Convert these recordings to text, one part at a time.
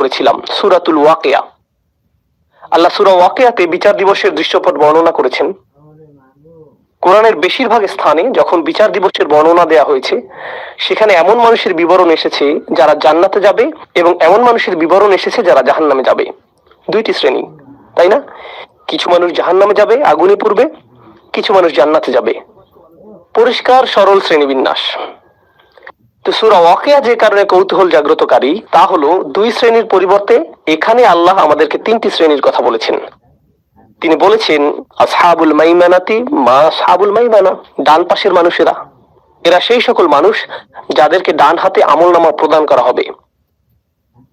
করেছিলাম, সূরাতুল ওয়াকিয়া। আল্লাহ সূরা ওয়াকিয়াতে বিচার দিবসের দৃশ্যপট বর্ণনা করেছেন। কোরআনের বেশিরভাগ স্থানে যখন বিচার দিবসের বর্ণনা দেয়া হয়েছে, সেখানে এমন মানুষের বিবরণ এসেছে যারা জান্নাতে যাবে এবং এমন মানুষের বিবরণ এসেছে যারা জাহান্নামে যাবে। দুইটি শ্রেণী, তাই না? কিছু মানুষ জাহান্নামে যাবে, আগুনে পড়বে, কিছু মানুষ জান্নাতে যাবে। পরিষ্কার সরল শ্রেণীবিন্যাস। তো সূরা ওয়াকিয়া যে কারণে কৌতূহল জাগ্রতকারী তা হলো দুই শ্রেণীর পরিবর্তে এখানে আল্লাহ আমাদেরকে তিনটি শ্রেণীর কথা বলেছেন। তিনি বলেছেন আসহাবুল মাইমানাতি মা আসহাবুল মাইমানা, ডান পাশের মানুষেরা। এরা সেই সকল মানুষ যাদেরকে ডান হাতে আমলনামা প্রদান করা হবে,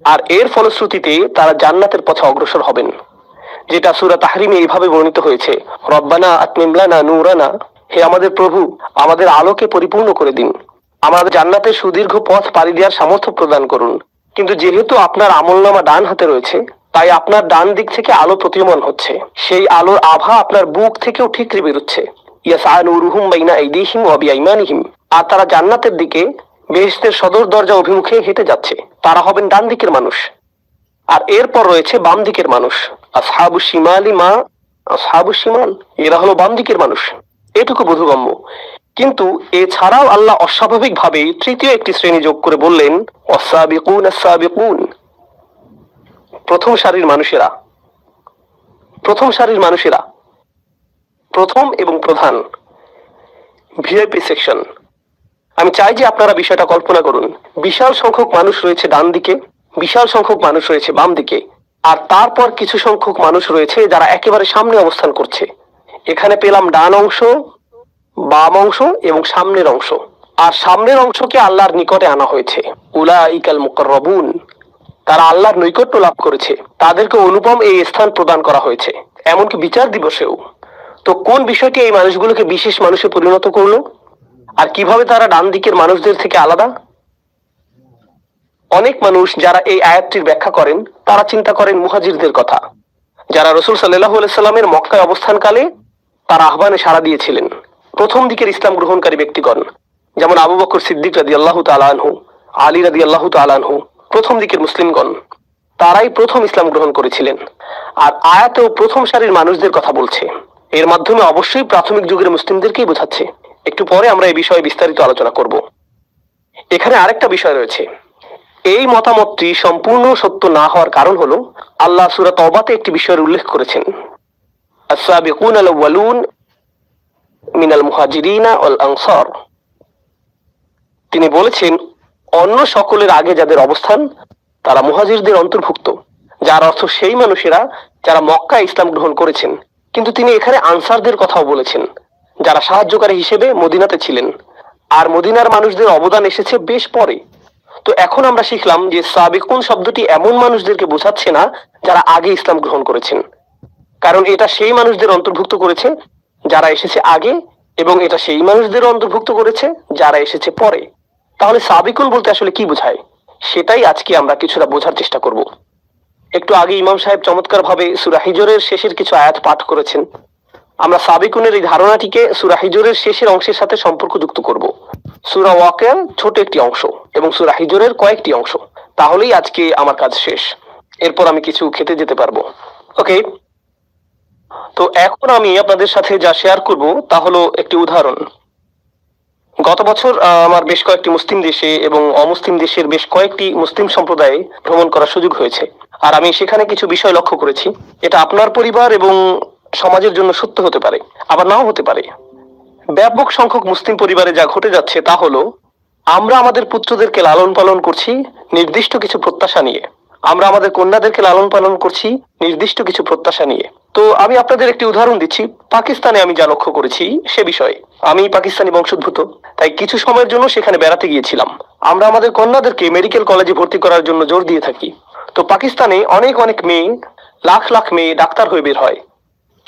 আর এর ফলশ্রুতিতে তারা জান্নাতের পথে অগ্রসর হবেন, যেটা সূরা তাহরিমে এইভাবে বর্ণিত হয়েছে, রব্বানা আতমিম লানা নূরানা, হে আমাদের প্রভু, আমাদের আলোকে পরিপূর্ণ করে দিন, আমাদের জান্নাতের সুদীর্ঘ পথ পাড়ি দেওয়ার সামর্থ্য প্রদান করুন। কিন্তু যেহেতু আপনার আমলনামা ডান হাতে রয়েছে, তাই আপনার ডান দিক থেকে আলো প্রতীয়মান হচ্ছে। সেই আলোর আভা আপনার বুক থেকেও ঠিকরে বেরোচ্ছে। ইয়াসআ নূরুহুম বাইনা আইদিহিম ওয়া বিআইমানিহিম, আর তারা জান্নাতের দিকে বেহেশতের সদর দরজা অভিমুখে হেঁটে যাচ্ছে। তারা হবেন ডান দিকের মানুষ। আর এরপর রয়েছে বাম দিকের মানুষ, আসহাবুশ শিমালি মা আসহাবুশ শিমাল, এরা হলো বাম দিকের মানুষ। এটুকু বোধগম্য। কিন্তু এছাড়াও আল্লাহ অস্বাভাবিকভাবে তৃতীয় একটি শ্রেণী যোগ করে বললেন ওয়াসাবিকুন আস-সাবিকুন, প্রথম সারির মানুষেরা। প্রথম সারির মানুষেরা, প্রথম এবং প্রধান, ভিআইপি সেকশন। আমি চাই যে আপনারা বিষয়টা কল্পনা করুন। বিশাল সংখ্যক মানুষ রয়েছে ডান দিকে, বিশাল সংখ্যক মানুষ রয়েছে বাম দিকে, আর তারপর কিছু সংখ্যক মানুষ রয়েছে যারা একেবারে সামনে অবস্থান করছে। এখানে পেলাম ডান অংশ, বাম অংশ এবং সামনের অংশ। আর সামনের অংশকে আল্লাহর নিকটে আনা হয়েছে, উলাইকাল মুকাররাবুন, তারা আল্লাহর নৈকট্য লাভ করেছে, তাদেরকে অনুপম এই স্থান প্রদান করা হয়েছে, এমনকি বিচার দিবসেও। তো কোন বিষয়টি এই মানুষগুলোকে বিশেষ মানুষে পরিণত করলো, আর কিভাবে তারা ডান দিকের মানুষদের থেকে আলাদা? অনেক মানুষ যারা এই আয়াতটির ব্যাখ্যা করেন তারা চিন্তা করেন মুহাজিরদের কথা, যারা রাসূল সাল্লাল্লাহু আলাইহি সাল্লামের মক্কায় অবস্থানকালে তার আহ্বানে সাড়া দিয়েছিলেন। প্রথম দিকের ইসলাম গ্রহণকারী ব্যক্তিগণ, যেমন আবু বকর সিদ্দিক রাদিয়াল্লাহু তাআলা আনহু, আলী রাদিয়াল্লাহু তাআলা আনহু, প্রথম দিকের মুসলিমগণ, তারাই প্রথম ইসলাম গ্রহণ করেছিলেন। আর আয়াতেও প্রথম সারির মানুষদের কথা বলছে। এর মাধ্যমে অবশ্যই প্রাথমিক যুগের মুসলিমদেরকেই বোঝাচ্ছে। একটু পরে আমরা এই বিষয়ে বিস্তারিত আলোচনা করব। এখানে আরেকটা বিষয় রয়েছে। এই মতামতটি সম্পূর্ণ সত্য না হওয়ার কারণ হলো আল্লাহ সূরা তওবাতে একটি বিষয়ের উল্লেখ করেছেন, আস-সাবিকুনাল আউয়ালুন মিনাল মুহাজিরিনা ওয়াল আনসার। তিনি বলেছেন অন্য সকলের আগে যাদের অবস্থান তারা মুহাজিরদের অন্তর্ভুক্ত, যার অর্থ সেই মানুষেরা যারা মক্কায় ইসলাম গ্রহণ করেছেন। কিন্তু তিনি এখানে আনসারদের কথাও বলেছেন, যারা সাহায্যকারী হিসেবে মদিনাতে ছিলেন। আর মদিনার মানুষদের অবদান এসেছে বেশ পরে। তো এখন আমরা শিখলাম যে সাবিকুন শব্দটি এমন মানুষদেরকে বোঝাচ্ছে না যারা আগে ইসলাম গ্রহণ করেছেন, কারণ এটা সেই মানুষদের অন্তর্ভুক্ত করেছে যারা এসেছে আগে, এবং এটা সেই মানুষদের অন্তর্ভুক্ত করেছে যারা এসেছে পরে। তাহলে সাবিকুন বলতে আসলে কি বোঝায়, সেটাই আজকে আমরা কিছুটা বোঝার চেষ্টা করব। একটু আগে ইমাম সাহেব চমৎকার ভাবে সূরা হিজরের শেষের কিছু আয়াত পাঠ করেছেন। আমরা সাবিকুনের এই ধারণাটিকে সূরা হিজরের শেষের অংশের সাথে সম্পর্কযুক্ত করব। সূরা ওয়াকিয়ার ছোট একটি অংশ এবং সূরা হিজরের কয়েকটি অংশ, তাহলেই আজকে আমার কাজ শেষ। এরপর আমি কিছু খেতে যেতে পারবো। ওকে, তো এখন আমি আপনাদের সাথে যা শেয়ার করব তা হলো একটি উদাহরণ। গত বছর আমার বেশ কয়েকটি মুসলিম দেশে এবং অমুসলিম দেশের বেশ কয়েকটি মুসলিম সম্প্রদায়ে ভ্রমণ করার সুযোগ হয়েছে। আর আমি সেখানে কিছু বিষয় লক্ষ্য করেছি। এটা আপনার পরিবার এবং সমাজের জন্য সত্য হতে পারে, আবার নাও হতে পারে। ব্যাপক সংখ্যক মুসলিম পরিবারে যা ঘটে যাচ্ছে তা হলো আমরা আমাদের পুত্রদেরকে লালন পালন করছি নির্দিষ্ট কিছু প্রত্যাশা নিয়ে, আমরা আমাদের কন্যাদেরকে লালন পালন করছি নির্দিষ্ট কিছু প্রত্যাশা নিয়ে। তো আমি আপনাদের একটি উদাহরণ দিচ্ছি। পাকিস্তানে আমি যা লক্ষ্য করেছি সে বিষয়ে। আমি পাকিস্তানি বংশোদ্ভূত, তাই কিছু সময়ের জন্য সেখানে বেড়াতে গিয়েছিলাম। আমরা আমাদের কন্যাদেরকে মেডিকেল কলেজে ভর্তি করার জন্য জোর দিয়ে থাকি। তো পাকিস্তানে অনেক অনেক মেয়ে, লাখ লাখ মেয়ে ডাক্তার হয়ে বের হয়।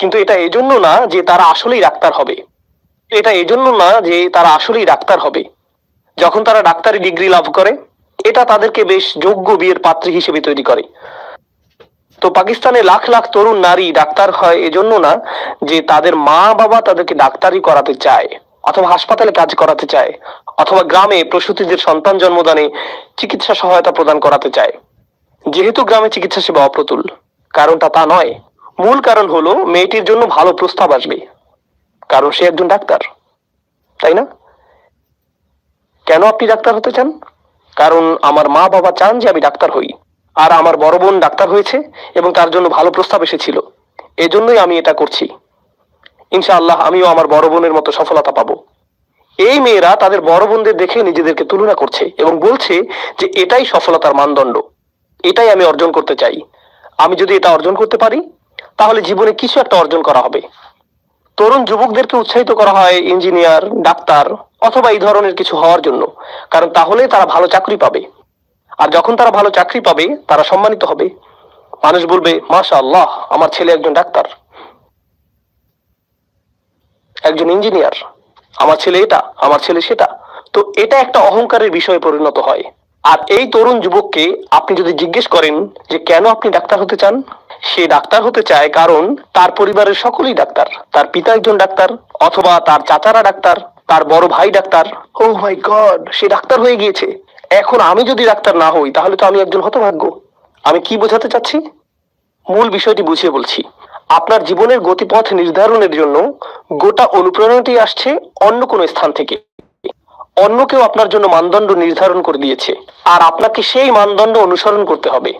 কিন্তু এটা এজন্য না যে তারা আসলেই ডাক্তার হবে, এটা এজন্য না যে তারা আসলেই ডাক্তার হবে। যখন তারা ডাক্তারি ডিগ্রি লাভ করে, এটা তাদেরকে বেশ যোগ্য বিয়ের পাত্রী হিসেবে তৈরি করে। তো পাকিস্তানে লাখ লাখ তরুণ নারী ডাক্তার হয় এজন্য না যে তাদের মা বাবা তাদেরকে ডাক্তারি করাতে চায়, অথবা হাসপাতালে কাজ করাতে চায়, অথবা গ্রামে প্রসূতিদের সন্তান জন্মদানে চিকিৎসা সহায়তা প্রদান করাতে চায়। যেহেতু গ্রামে চিকিৎসা সেবা অপ্রতুল, কারণটা তা নয়। মূল কারণ হলো মেয়েটির জন্য ভালো প্রস্তাব আসবে, কারণ সে একজন ডাক্তার, তাই না? কেন আপনি ডাক্তার হতে চান? কারণ আমার মা বাবা চান যে আমি ডাক্তার হই, আর আমার বড় বোন ডাক্তার হয়েছে এবং তার জন্য ভালো প্রস্তাব এসেছিল। এজন্যই আমি এটা করছি। ইনশাআল্লাহ আমিও আমার বড় বোনের মতো সফলতা পাবো। এই মেয়েরা তাদের বড় বোনদের দেখে নিজেদেরকে তুলনা করছে এবং বলছে যে এটাই সফলতার মানদণ্ড, এটাই আমি অর্জন করতে চাই। আমি যদি এটা অর্জন করতে পারি তাহলে জীবনে কিছু একটা অর্জন করা হবে। তরুণ যুবকদেরকে উৎসাহিত করা হয় ইঞ্জিনিয়ার, ডাক্তার অথবা এই ধরনের কিছু হওয়ার জন্য, কারণ তাহলে তারা ভালো চাকরি পাবে। আর যখন তারা ভালো চাকরি পাবে তারা সম্মানিত হবে। মানুষ বলবে, মাশাআল্লাহ, আমার ছেলে একজন ডাক্তার, একজন ইঞ্জিনিয়ার, আমার ছেলে এটা, আমার ছেলে সেটা। তো এটা একটা অহংকারের বিষয়ে পরিণত হয়। আর এই তরুণ যুবককে আপনি যদি জিজ্ঞেস করেন যে কেন আপনি ডাক্তার হতে চান, সে ডাক্তার হতে চায় কারণ তার পরিবারের সকলেই ডাক্তার। তার পিতা একজন ডাক্তার, অথবা তার চাচারা ডাক্তার, তার বড় ভাই ডাক্তার। ও মাই গড, সে ডাক্তার হয়ে গিয়েছে। এখন আমি যদি ডাক্তার না হই তাহলে তো আমি একজন হতভাগ্য। আমি কি বোঝাতে চাচ্ছি? মূল বিষয়টি বুঝিয়ে বলছি। আপনার জীবনের গতিপথ নির্ধারণের জন্য গোটা অনুপ্রেরণাটি আসছে অন্য কোনো স্থান থেকে। অন্য কেউ আপনার জন্য মানদণ্ড নির্ধারণ করে দিয়েছে, আর আপনাকে সেই মানদণ্ড অনুসরণ করতে হবে।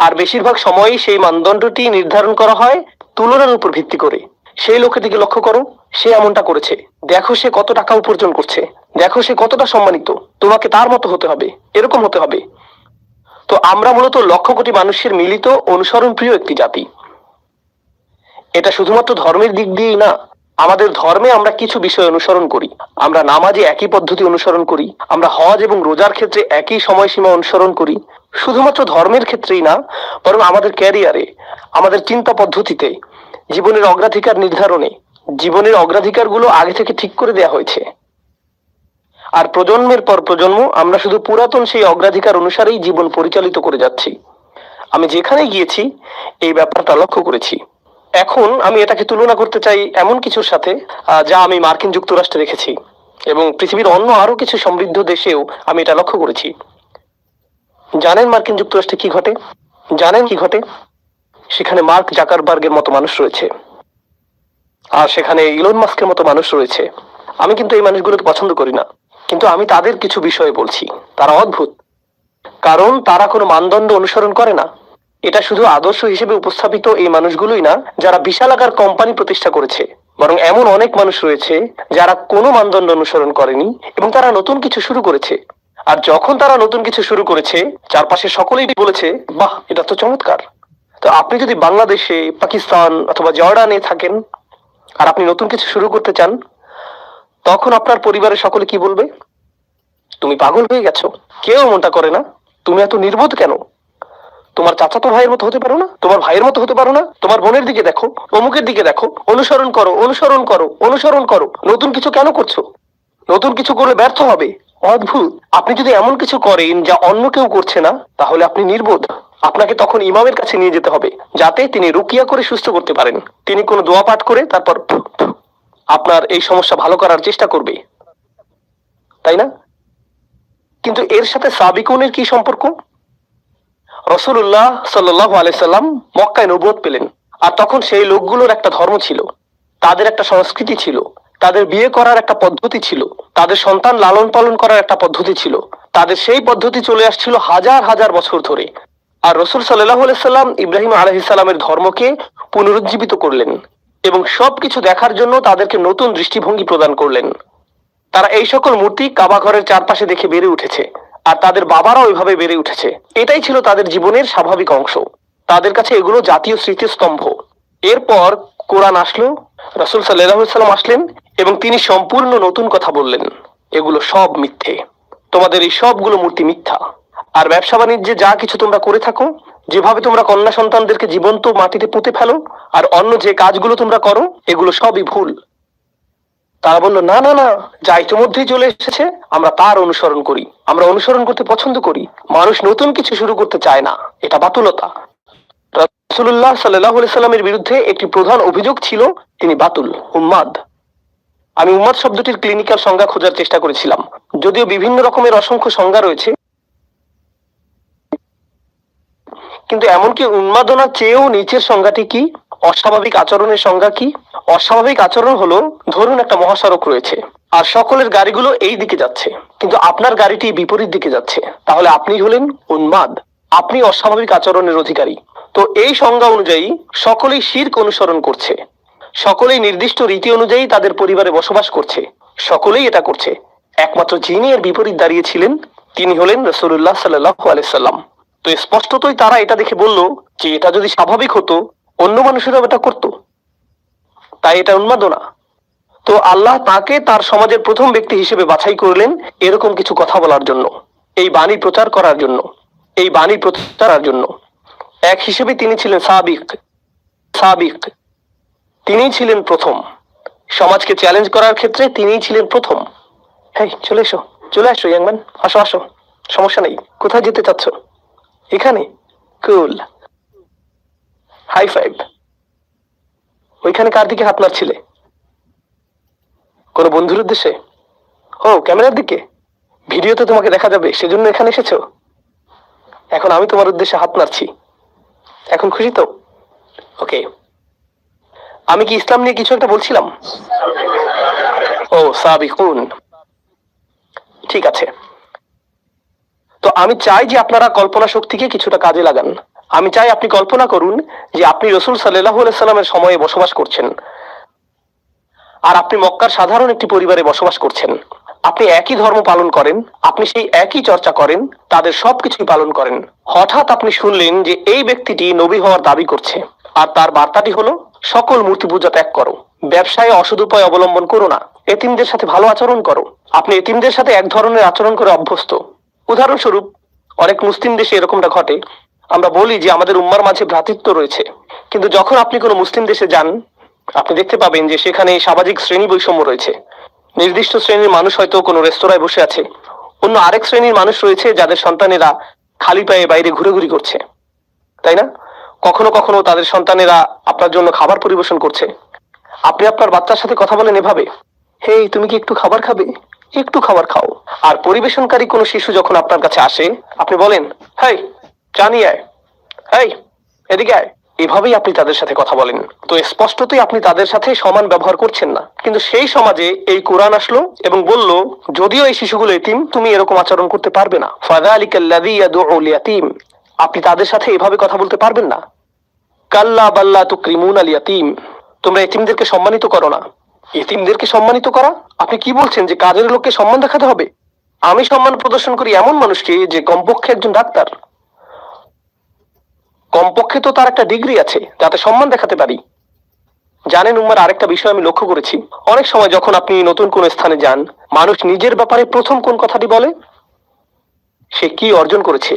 আর বেশিরভাগ সময়ই সেই মানদণ্ডটি নির্ধারণ করা হয় তুলনার উপর ভিত্তি করে। সেই লোকের দিকে লক্ষ্য করো, সে এমনটা করেছে, দেখো সে কত টাকা উপার্জন করছে, দেখো সে কতটা সম্মানিত, তোমাকে তার মতো হতে হবে, এরকম হতে হবে। তো আমরা মূলত লক্ষ কোটি মানুষের মিলিত অনুসরণ প্রিয় একটি জাতি। এটা শুধুমাত্র ধর্মের দিক দিয়েই না, আমাদের ধর্মে আমরা কিছু বিষয় অনুসরণ করি। আমরা নামাজে একই পদ্ধতি অনুসরণ করি, আমরা হজ এবং রোজার ক্ষেত্রে একই সময়সীমা অনুসরণ করি। শুধুমাত্র ধর্মের ক্ষেত্রেই না, বরং আমাদের ক্যারিয়ারে, আমাদের চিন্তা পদ্ধতিতে, জীবনের অগ্রাধিকার নির্ধারণে, জীবনের অগ্রাধিকারগুলো আগে থেকে ঠিক করে দেয়া হয়েছে। আর প্রজন্মের পর প্রজন্ম আমরা শুধু পুরাতন সেই অগ্রাধিকার অনুসারেই জীবন পরিচালিত করে যাচ্ছি। আমি যেখানে গিয়েছি এই ব্যাপারটা লক্ষ্য করেছি। এখন আমি এটাকে তুলনা করতে চাই এমন কিছুর সাথে যা আমি মার্কিন যুক্তরাষ্ট্রে রেখেছি, এবং পৃথিবীর অন্য আরো কিছু সমৃদ্ধ দেশেও আমি এটা লক্ষ্য করেছি। জানেন মার্কিন যুক্তরাষ্ট্রে কি ঘটে? জানেন কি ঘটে? সেখানে মার্ক জাকারবার্গের মতো মানুষ রয়েছে, আর সেখানে ইলন মাস্কের মতো মানুষ রয়েছে। আমি কিন্তু এই মানুষগুলোকে পছন্দ করি না, কিন্তু আমি তাদের কিছু বিষয়ে বলছি। তারা অদ্ভুত, কারণ তারা কোনো মানদণ্ড অনুসরণ করে না। এটা শুধু আদর্শ হিসেবে উপস্থাপিত এই মানুষগুলোই না যারা বিশালাকার কোম্পানি প্রতিষ্ঠা করেছে, বরং এমন অনেক মানুষ রয়েছে যারা কোনো মানদণ্ড অনুসরণ করেনি এবং তারা নতুন কিছু শুরু করেছে। আর যখন তারা নতুন কিছু শুরু করেছে, চারপাশে সকলেই বলেছে, বাহ, এটা তো চমৎকার। তো আপনি যদি বাংলাদেশে, পাকিস্তান অথবা জর্ডানে থাকেন আর আপনি নতুন কিছু শুরু করতে চান, তখন আপনার পরিবারের সকলে কি বলবে? তুমি পাগল হয়ে গেছো, কেউ এমনটা করে না, তুমি এত নির্বোধ কেন? তোমার চাচাতো ভাইয়ের মতো হতে পারো না? তোমার ভাইয়ের মতো হতে পারো না? তোমার বোনের দিকে দেখো, অমুকের দিকে দেখো, অনুসরণ করো, অনুসরণ করো, অনুসরণ করো। নতুন কিছু কেন করছো? নতুন কিছু করলে ব্যর্থ হবে। অদ্ভুত। আপনি যদি এমন কিছু করেন যা অন্য কেউ করছে না, তাহলে আপনি নির্বোধ। আপনাকে তখন ইমামের কাছে নিয়ে যেতে হবে, যাতে তিনি রুকিয়া করে সুস্থ করতে পারেন। তিনি কোনো দোয়া পাঠ করে তারপর আপনার এই সমস্যা ভালো করার চেষ্টা করবে, তাই না? কিন্তু এর সাথে সাবিকুনের কি সম্পর্ক? রাসূলুল্লাহ সাল্লাল্লাহু আলাইহি সাল্লাম মক্কায় নবুয়ত পেলেন, আর তখন সেই লোকগুলোর একটা ধর্ম ছিল, তাদের একটা সংস্কৃতি ছিল, তাদের বিয়ে করার একটা পদ্ধতি ছিল, তাদের সন্তান লালন পালন করার একটা পদ্ধতি ছিল। তাদের সেই পদ্ধতি চলে আসছিল হাজার হাজার বছর ধরে। আর রাসূল সাল্লাল্লাহু আলাইহি সাল্লাম ইব্রাহিম আলাইহিস সালামের ধর্মকে পুনরুজ্জীবিত করলেন এবং সবকিছু দেখার জন্য তাদেরকে নতুন দৃষ্টিভঙ্গি প্রদান করলেন। তারা এই সকল মূর্তি কাবা ঘরের চারপাশে দেখে বেড়ে উঠেছে, আর তাদের বাবারা ওইভাবে বেড়ে উঠেছে। এটাই ছিল তাদের জীবনের স্বাভাবিক অংশ। তাদের কাছে এগুলো জাতীয় স্মৃতিস্তম্ভ। এরপর কোরআন আসলো, রাসূল সাল্লাল্লাহু আলাইহি সাল্লাম আসলেন এবং তিনি সম্পূর্ণ নতুন কথা বললেন। এগুলো সব মিথ্যে, তোমাদের এই সবগুলো মূর্তি মিথ্যা। আর ব্যবসা বাণিজ্যে যা কিছু তোমরা করে থাকো, যেভাবে তোমরা কন্যা সন্তানদেরকে জীবন্ত মাটিতে পুঁতে ফেলো, আর অন্য যে কাজগুলো তোমরা করো, এগুলো সবই ভুল। তারা বলল, না না না, যা ইতিমধ্যেই চলে এসেছে আমরা তার অনুসরণ করি, আমরা অনুসরণ করতে পছন্দ করি। মানুষ নতুন কিছু শুরু করতে চায় না, এটা বাতুলতা। রাসূলুল্লাহ সাল্লাল্লাহু আলাইহি সাল্লামের বিরুদ্ধে একটি প্রধান অভিযোগ ছিল তিনি বাতুল, উম্মাদ। আমি উম্মাদ শব্দটির ক্লিনিক্যাল সংজ্ঞা খোঁজার চেষ্টা করেছিলাম, যদিও বিভিন্ন রকমের অসংখ্য সংজ্ঞা রয়েছে, কিন্তু এমনকি উন্মাদনার চেয়েও নিচের সংজ্ঞাটি কি? অস্বাভাবিক আচরণের সংজ্ঞা কি? অস্বাভাবিক আচরণ হলো, ধরুন একটা মহাসড়ক রয়েছে আর সকলের গাড়িগুলো এই দিকে যাচ্ছে, কিন্তু আপনার গাড়িটি বিপরীত দিকে যাচ্ছে, তাহলে আপনি হলেন উন্মাদ, আপনি অস্বাভাবিক আচরণের অধিকারী। তো এই সংজ্ঞা অনুযায়ী সকলেই শিরক অনুসরণ করছে, সকলেই নির্দিষ্ট রীতি অনুযায়ী তাদের পরিবারে বসবাস করছে, সকলেই এটা করছে। একমাত্র যিনি এর বিপরীত দাঁড়িয়েছিলেন তিনি হলেন রাসূলুল্লাহ সাল্লাল্লাহু আলাইহি সাল্লাম। তো স্পষ্টতই তারা এটা দেখে বলল যে এটা যদি স্বাভাবিক হতো অন্য মানুষেরাও এটা করত, তাই এটা উন্মাদনা। তো আল্লাহ তাকে তার সমাজের প্রথম ব্যক্তি হিসেবে বাছাই করলেন এরকম কিছু কথা বলার জন্য, এই বাণী প্রচার করার জন্য, এই বাণী প্রচারের জন্য। এক হিসেবে তিনি ছিলেন সাবিক, সাবিক তিনিই ছিলেন প্রথম। সমাজকে চ্যালেঞ্জ করার ক্ষেত্রে তিনিই ছিলেন প্রথম। হ্যাঁ, চলে এসো, চলে আসো ইয়াংম্যান, আসো আসো, সমস্যা নেই। কোথায় যেতে চাচ্ছ? এখানে? কুল, হাই ফাইভ। ওইখানে কার দিকে হাত মারছিলে? কোনো বন্ধুর উদ্দেশ্যে? ও, ক্যামেরার দিকে? ভিডিওতে তোমাকে দেখা যাবে সেজন্য এখানে এসেছো? এখন আমি তোমার উদ্দেশ্যে হাত মারছি, এখন খুশি তো? ওকে। আমি কি ইসলাম নিয়ে কিছু একটা বলছিলাম? ও, সাবিকুন, ঠিক আছে। তো আমি চাই যে আপনারা কল্পনা শক্তিকে কিছুটা কাজে লাগান। আমি চাই আপনি কল্পনা করুন যে আপনি রাসূল সাল্লাল্লাহু আলাইহি সাল্লামের সময়ে বসবাস করছেন, আর আপনি মক্কার সাধারণ একটি পরিবারে বসবাস করছেন। আপনি একই ধর্ম পালন করেন, আপনি সেই একই চর্চা করেন, তাদের সবকিছুই পালন করেন। হঠাৎ আপনি শুনলেন যে এই ব্যক্তিটি নবী হওয়ার দাবি করছে, আর তার বার্তাটি হলো সকল মূর্তি পূজা ত্যাগ করো, ব্যবসায় অসৎ উপায় অবলম্বন করো না, এতিমদের সাথে ভালো আচরণ করো। আপনি এতিমদের সাথে এক ধরনের আচরণ করে অভ্যস্ত। উদাহরণস্বরূপ, অনেক মুসলিম দেশে এরকমটা ঘটে। আমরা বলি যে আমাদের উম্মার মাঝে ভ্রাতৃত্ব রয়েছে, কিন্তু যখন আপনি কোনো মুসলিম দেশে যান আপনি দেখতে পাবেন যে সেখানে সামাজিক শ্রেণী বৈষম্য রয়েছে। নির্দিষ্ট শ্রেণীর মানুষ হয়তো কোনো রেস্তোরাঁয় বসে আছে, অন্য আরেক শ্রেণীর মানুষ রয়েছে যাদের সন্তানেরা খালি পায়ে বাইরে ঘুরেঘুরি করছে, তাই না? কখনো কখনো তাদের সন্তানেরা আপনার জন্য খাবার পরিবেশন করছে। আপনি আপনার বাচ্চার সাথে কথা বলেন এভাবে, হে তুমি কি একটু খাবার খাবে? একটু খাবার খাও। আর পরিবেশনকারী কোনো শিশু যখন আপনার কাছে আসে আপনি বলেন, হেই চা নিয়ে আয়, হেই এদিকে আয়। এভাবেই আপনি তাদের সাথে কথা বলেন। তো স্পষ্টতই আপনি তাদের সাথে সমান ব্যবহার করছেন না। কিন্তু সেই সমাজে এই কোরআন আসলো এবং বলল, যদিও এই শিশুগুলো এতিম, তুমি এরকম আচরণ করতে পারবে না। ফাযালিকাল্লাযী ইয়াদউল ইয়াতীম, আপনি তাদের সাথে এভাবে কথা বলতে পারবেন না। কাল্লা বাল্লা তুকরিমুনাল ইয়াতীম, তোমরা এতিমদেরকে সম্মানিত করো না। এতিমদেরকে সম্মানিত করা? আপনি কি বলছেন যে কাজের লোককে সম্মান দেখাতে হবে? আমি সম্মান প্রদর্শন করি এমন মানুষকে যে কমপক্ষে একজন ডাক্তার, কমপক্ষে তো তার একটা ডিগ্রি আছে, যাতে সম্মান দেখাতে পারি। জানেন উম্মার আরেকটা বিষয় আমি লক্ষ্য করেছি, অনেক সময় যখন আপনি নতুন কোন স্থানে যান, মানুষ নিজের ব্যাপারে প্রথম কোন কথাটি বলে? সে কি অর্জন করেছে।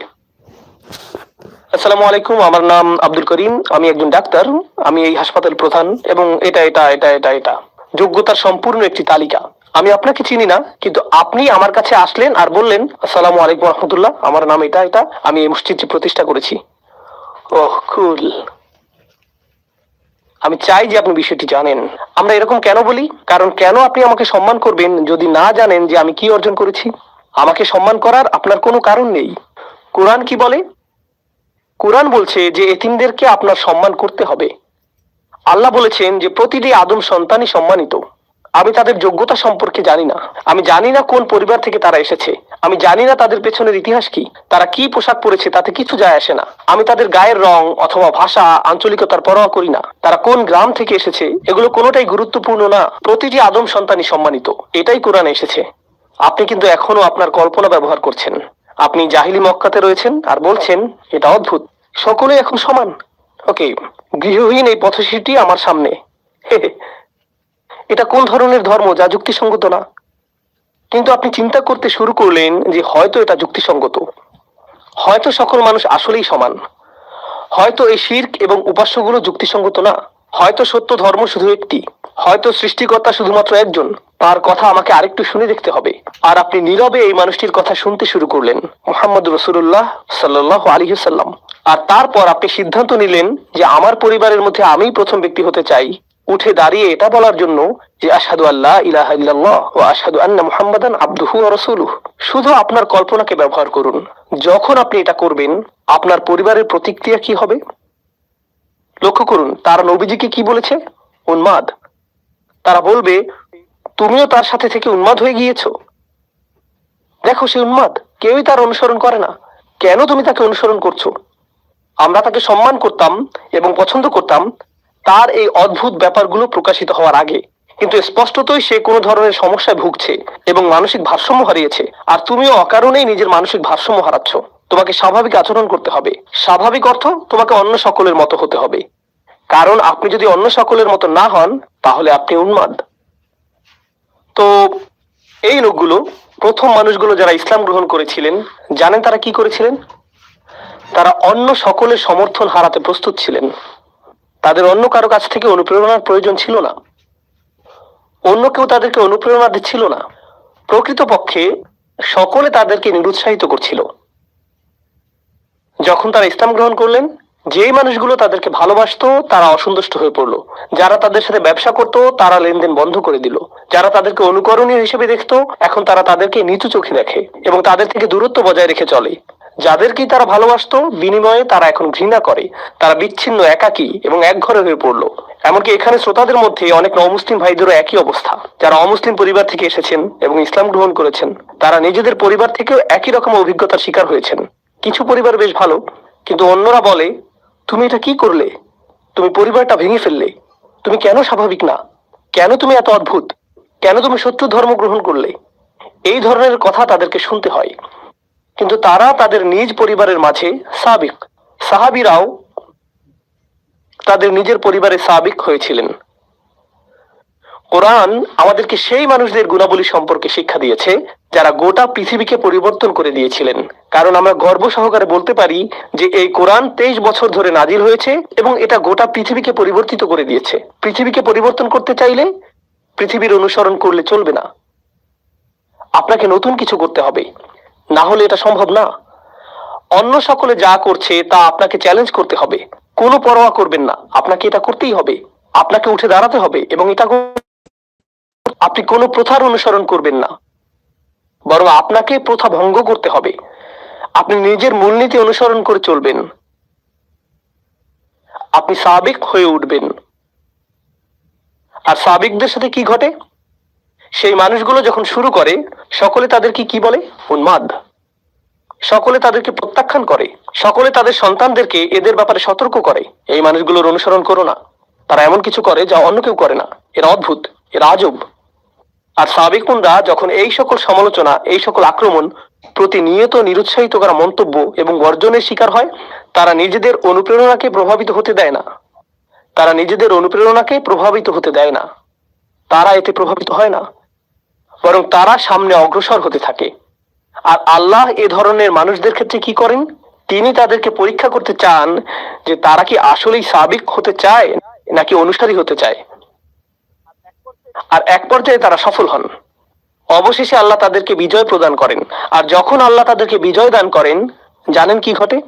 আসসালামু আলাইকুম, আমার নাম আব্দুল করিম, আমি একজন ডাক্তার, আমি এই হাসপাতাল প্রধান, এবং এটা এটা এটা এটা এটা যোগ্যতার সম্পূর্ণ একটি তালিকা। আমি আপনাকে চিনি না, কিন্তু আপনি আমার কাছে আসলেন আর বললেন, আসসালামু আলাইকুম রহমতুল্লাহ, আমার নাম এটা এটা, আমি এই মসজিদটি প্রতিষ্ঠা করেছি। ওহ কুল। আমি চাই যে আপনি বিষয়টি জানেন। আমরা এরকম কেন বলি? কারণ কেন আপনি আমাকে সম্মান করবেন যদি না জানেন যে আমি কি অর্জন করেছি? আমাকে সম্মান করার আপনার কোনো কারণ নেই। কোরআন কি বলে? কোরআন বলছে যে এতিমদেরকে আপনার সম্মান করতে হবে। আল্লাহ বলেছেন যে প্রতিটি আদম সন্তানই সম্মানিত। আমি তাদের যোগ্যতা সম্পর্কে জানি না, আমি জানি না কোন পরিবার থেকে তারা এসেছে, আমি জানি না তাদের পেছনের ইতিহাস কি, তারা কি পোশাক পরেছে তাতে কিছু যায় আসে না। আমি তাদের গায়ের রং অথবা ভাষা, আঞ্চলিকতার পরোয়া করি না। তারা কোন গ্রাম থেকে এসেছে এগুলো কোনোটাই গুরুত্বপূর্ণ না। প্রতিটি আদম সন্তানই সম্মানিত, এটাই কোরআনে এসেছে। আপনি কিন্তু এখনো আপনার কল্পনা ব্যবহার করছেন। আপনি জাহিলি মক্কাতে রয়েছেন আর বলছেন এটা অদ্ভুত, সকলে এখন সমান। ওকে, গৃহহীন এই পথশিশুটি আমার সামনে, এটা কোন ধরনের ধর্ম যা যুক্তিসঙ্গত না? কিন্তু আপনি চিন্তা করতে শুরু করলেন যে হয়তো এটা যুক্তিসঙ্গত, হয়তো সকল মানুষ আসলেই সমান, হয়তো এই শিরক এবং উপাস্যগুলো যুক্তিসঙ্গত না, হয়তো সত্য ধর্ম শুধু একটি, হয়তো সৃষ্টিকর্তা শুধুমাত্র একজন, তার কথা আমাকে আরেকটু শুনে দেখতে হবে। আর আপনি নীরবে এই মানুষটির কথা শুনতে শুরু করলেন, মুহাম্মদ রাসূলুল্লাহ সাল্লাল্লাহু আলাইহি ওয়াসাল্লাম। আর তারপর আপনি সিদ্ধান্ত নিলেন যে আমার পরিবারের মধ্যে আমিই প্রথম ব্যক্তি হতে চাই উঠে দাঁড়িয়ে এটা বলার জন্য যে আশহাদু আল্লা ইলাহা ইল্লাল্লাহ ওয়া আশহাদু আন্না মুহাম্মাদান আবদুহু ওয়া রাসূলুহু। শুধু আপনার কল্পনাকে ব্যবহার করুন। যখন আপনি এটা করবেন, আপনার পরিবারের প্রতিক্রিয়া কি হবে? লক্ষ্য করুন, তারা নবীজিকে কি বলেছে? উন্মাদ। তারা বলবে, তুমিও তার সাথে থেকে উন্মাদ হয়ে গিয়েছো। দেখো, সে উন্মাদ, কেউই তার অনুসরণ করে না। কেন তুমি তাকে অনুসরণ করছো? আমরা তাকে সম্মান করতাম এবং পছন্দ করতাম তার এই অদ্ভুত ব্যাপারগুলো প্রকাশিত হওয়ার আগে, কিন্তু স্পষ্টতই সে কোনো ধরনের সমস্যায় ভুগছে এবং মানসিক ভারসাম্য হারিয়েছে। আর তুমিও অকারণেই নিজের মানসিক ভারসাম্য হারাচ্ছ। তোমাকে স্বাভাবিক আচরণ করতে হবে। স্বাভাবিক অর্থ তোমাকে অন্য সকলের মতো হতে হবে, কারণ আপনি যদি অন্য সকলের মতো না হন তাহলে আপনি উন্মাদ। তো এই লোকগুলো, প্রথম মানুষগুলো যারা ইসলাম গ্রহণ করেছিলেন, জানেন তারা কি করেছিলেন? তারা অন্য সকলের সমর্থন হারাতে প্রস্তুত ছিলেন। তাদের অন্য কারো কাছ থেকে অনুপ্রেরণার প্রয়োজন ছিল না। অন্য কেউ তাদেরকে অনুপ্রেরণা দিচ্ছিল না। প্রকৃতপক্ষে সকলে তাদেরকে নিরুৎসাহিত করছিল। যখন তারা ইসলাম গ্রহণ করলেন, যেই মানুষগুলো তাদেরকে ভালোবাসতো তারা অসন্তুষ্ট হয়ে পড়লো। যারা তাদের সাথে ব্যবসা করতো তারা লেনদেন বন্ধ করে দিল। যারা তাদেরকে অনুকরণীয় হিসেবে দেখতো, এখন তারা তাদেরকে নিচু চোখে দেখে এবং তাদের থেকে দূরত্ব বজায় রেখে চলে। যাদেরকেই তারা ভালোবাসতো, বিনিময়ে তারা এখন ঘৃণা করে। তারা বিচ্ছিন্ন, একাকী এবং একঘরে হয়ে পড়লো। এমনকি এখানে শ্রোতাদের মধ্যে অনেক অমুসলিম ভাইদেরও একই অবস্থা। যারা অমুসলিম পরিবার থেকে এসেছেন এবং ইসলাম গ্রহণ করেছেন, তারা নিজেদের পরিবার থেকেও একই রকম অভিজ্ঞতার শিকার হয়েছেন। কিছু পরিবার বেশ ভালো, কিন্তু অন্যরা বলে, তুমি এটা কি করলে? তুমি পরিবারটা ভেঙে ফেললে। তুমি কেন স্বাভাবিক না? কেন তুমি এত অদ্ভুত? কেন তুমি সত্য ধর্ম গ্রহণ করলে? এই ধরনের কথা তাদেরকে শুনতে হয়। কিন্তু তারা তাদের নিজ পরিবারের মাঝে সাবিক। সাহাবীরাও তাদের নিজের পরিবারে সাবিক হয়েছিলেন। কোরআন আমাদেরকে সেই মানুষদের গুণাবলী সম্পর্কে শিক্ষা দিয়েছে যারা গোটা পৃথিবীকে পরিবর্তন করে দিয়েছিলেন। কারণ আমরা গর্ব সহকারে বলতে পারি যে এই কোরআন 23 বছর ধরে নাজিল হয়েছে এবং এটা গোটা পৃথিবীকে পরিবর্তিত করে দিয়েছে। পৃথিবীকে পরিবর্তন করতে চাইলে পৃথিবীর অনুসরণ করলে চলবে না, আপনাকে নতুন কিছু করতে হবে, না হলে এটা সম্ভব না। অন্য সকলে যা করছে তা আপনাকে চ্যালেঞ্জ করতে হবে। কোনো পরোয়া করবেন না, আপনাকে এটা করতেই হবে। আপনাকে উঠে দাঁড়াতে হবে এবং এটা আপনি কোনো প্রথার অনুসরণ করবেন না, বরং আপনাকে প্রথা ভঙ্গ করতে হবে। আপনি নিজের মূলনীতি অনুসরণ করে চলবেন। আপনি সাবিক হয়ে উঠবেন। আর সাবিকদের সাথে কি ঘটে? সেই মানুষগুলো যখন শুরু করে, সকলে তাদেরকে কি বলে? উন্মাদ। সকলে তাদেরকে প্রত্যাখ্যান করে। সকলে তাদের সন্তানদেরকে এদের ব্যাপারে সতর্ক করে, এই মানুষগুলোর অনুসরণ করো না। তারা এমন কিছু করে যা অন্য কেউ করে না। এরা অদ্ভুত, এরা আজব। আর সাবিকুনরা যখন এই সকল সমালোচনা, এই সকল আক্রমণ, প্রতিনিয়ত নিরুৎসাহিত করা মন্তব্য এবং বর্জনের শিকার হয়, তারা নিজেদের অনুপ্রেরণাকে প্রভাবিত হতে দেয় না। তারা নিজেদের অনুপ্রেরণাকে প্রভাবিত হতে দেয় না। তারা এতে প্রভাবিত হয় না, বরং তারা সামনে অগ্রসর হতে থাকে। আর আল্লাহ এ ধরনের মানুষদের ক্ষেত্রে কি করেন? তিনি তাদেরকে পরীক্ষা করতে চান যে তারা কি আসলেই সাবিক হতে চায় নাকি অনুসারী হতে চায়। আর এক পর্যায়ে তারা সফল হন। অবশেষে আল্লাহ তাদেরকে বিজয় প্রদান করেন। আর যখন আল্লাহ তাদেরকে বিজয় দান করেন, জানেন কি ঘটে?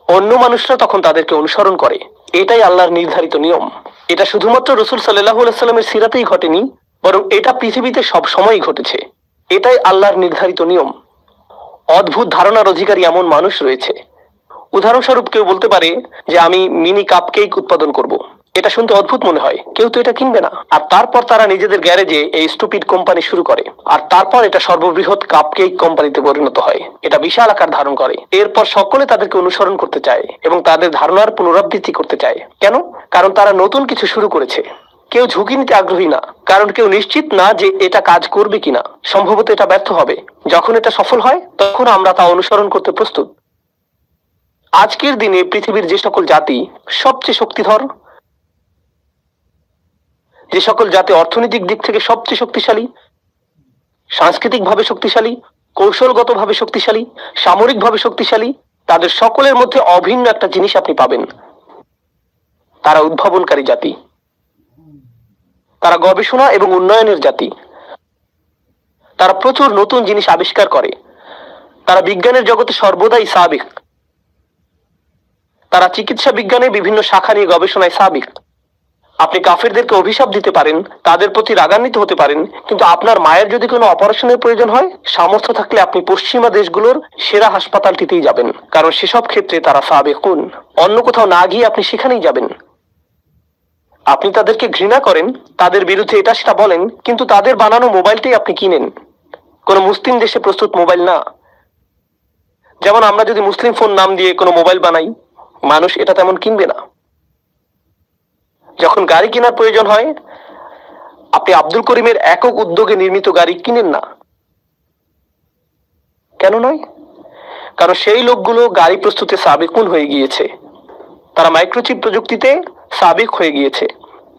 অন্য মানুষরা তখন তাদেরকে অনুসরণ করে। এটাই আল্লাহর নির্ধারিত নিয়ম। এটা শুধুমাত্র রাসূল সাল্লাল্লাহু আলাইহি ওয়াসাল্লামের সিরাতেই ঘটেনি, বরং এটা পৃথিবীতে সব সময়ই ঘটেছে। এটাই আল্লাহর নির্ধারিত নিয়ম। অদ্ভুত ধারণার অধিকারী এমন মানুষ রয়েছে। উদাহরণস্বরূপ কেউ বলতে পারে যে আমি মিনি কাপকেক উৎপাদন করব। এটা শুনতে অদ্ভুত মনে হয়, কেউ তো এটা কিনবে না। আর তারপর তারা নিজেদের গ্যারেজে এই স্টুপিড কোম্পানি শুরু করে। আর তারপর এটা সর্ববৃহৎ কাপকেক কোম্পানিতে পরিণত হয়। এটা বিশাল আকার ধারণ করে। এরপর সকলে তাদেরকে অনুসরণ করতে চায় এবং তাদের ধারণার পুনরাবৃত্তি করতে চায়। কেন? কারণ তারা নতুন কিছু শুরু করেছে। কেউ ঝুঁকি নিতে আগ্রহী না, কারণ কেউ নিশ্চিত না যে এটা কাজ করবে কিনা। সম্ভবত এটা ব্যর্থ হবে। যখন এটা সফল হয়, তখন আমরা তা অনুসরণ করতে প্রস্তুত। আজকের দিনে পৃথিবীর যে সকল জাতি সবচেয়ে শক্তিধর, যে সকল জাতি অর্থনৈতিক দিক থেকে সবচেয়ে শক্তিশালী, সাংস্কৃতিকভাবে শক্তিশালী, কৌশলগতভাবে শক্তিশালী, সামরিকভাবে শক্তিশালী, তাদের সকলের মধ্যে অভিন্ন একটা জিনিস আপনি পাবেন: তারা উদ্ভাবনকারী জাতি। তারা গবেষণা এবং উন্নয়নের জাতি। তারা প্রচুর নতুন জিনিস আবিষ্কার করে। তারা বিজ্ঞানের জগতে সর্বদাই সাবিক। তারা চিকিৎসা বিজ্ঞানে বিভিন্ন শাখা নিয়ে গবেষণায় সাবিক। আপনি কাফেরদেরকে অভিশাপ দিতে পারেন, তাদের প্রতি রাগান্বিত হতে পারেন, কিন্তু আপনার মায়ের যদি কোনো অপারেশনের প্রয়োজন হয়, সামর্থ্য থাকলে আপনি পশ্চিমা দেশগুলোর সেরা হাসপাতালটিতেই যাবেন, কারণ সেসব ক্ষেত্রে তারা সাবেকুন। অন্য কোথাও না গিয়ে আপনি সেখানেই যাবেন। আপনি তাদেরকে ঘৃণা করেন, তাদের বিরুদ্ধে এটা সেটা বলেন, কিন্তু তাদের বানানো মোবাইলটাই আপনি কিনেন, কোনো মুসলিম দেশে প্রস্তুত মোবাইল না। যেমন আমরা যদি মুসলিম ফোন নাম দিয়ে কোনো মোবাইল বানাই, মানুষ এটা তেমন কিনবে না। যখন গাড়ি কেনার প্রয়োজন হয়, আপনি আব্দুল করিমের একক উদ্যোগে নির্মিত গাড়ি কিনেন না। কেন নয়? কারণ সেই লোকগুলো গাড়ি প্রস্তুতে সাবেকুন হয়ে গিয়েছে, তারা মাইক্রোচিপ প্রযুক্তিতে সাবেক হয়ে গিয়েছে,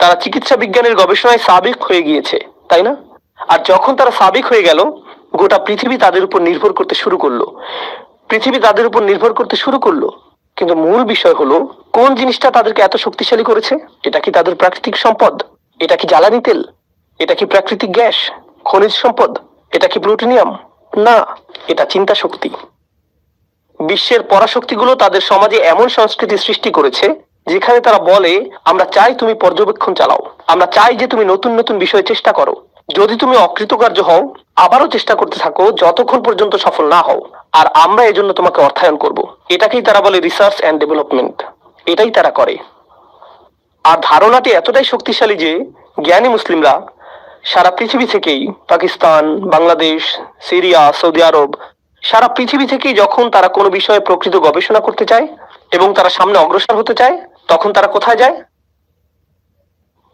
তারা চিকিৎসা বিজ্ঞানের গবেষণায় সাবেক হয়ে গিয়েছে, তাই না? আর যখন তারা সাবেক হয়ে গেল, গোটা পৃথিবী তাদের উপর নির্ভর করতে শুরু করলো। পৃথিবী তাদের উপর নির্ভর করতে শুরু করলো। কিন্তু মূল বিষয় হলো, কোন জিনিসটা তাদেরকে এত শক্তিশালী করেছে? এটা কি তাদের প্রাকৃতিক সম্পদ? এটা কি জ্বালানি তেল? এটা কি প্রাকৃতিক গ্যাস, খনিজ সম্পদ? এটা কি প্লুটোনিয়াম? না, এটা চিন্তা শক্তি। বিশ্বের পরাশক্তিগুলো তাদের সমাজে এমন সংস্কৃতি সৃষ্টি করেছে যেখানে তারা বলে, আমরা চাই তুমি পর্যবেক্ষণ চালাও, আমরা চাই যে তুমি নতুন নতুন বিষয়ে চেষ্টা করো। যদি তুমি অকৃতকার্য হও, আবারও চেষ্টা করতে থাকো যতক্ষণ পর্যন্ত সফল না হও, আর আমরা এজন্য তোমাকে অর্থায়ন করব। এটাকেই তারা বলে রিসার্চ অ্যান্ড ডেভেলপমেন্ট। এটাই তারা করে। আর ধারণাটি এতটাই শক্তিশালী যে জ্ঞানী মুসলিমরা সারা পৃথিবী থেকেই, পাকিস্তান, বাংলাদেশ, সিরিয়া, সৌদি আরব, সারা পৃথিবী থেকেই যখন তারা কোনো বিষয়ে প্রকৃত গবেষণা করতে চায় এবং তারা সামনে অগ্রসর হতে চায়, তখন তারা কোথায় যায়?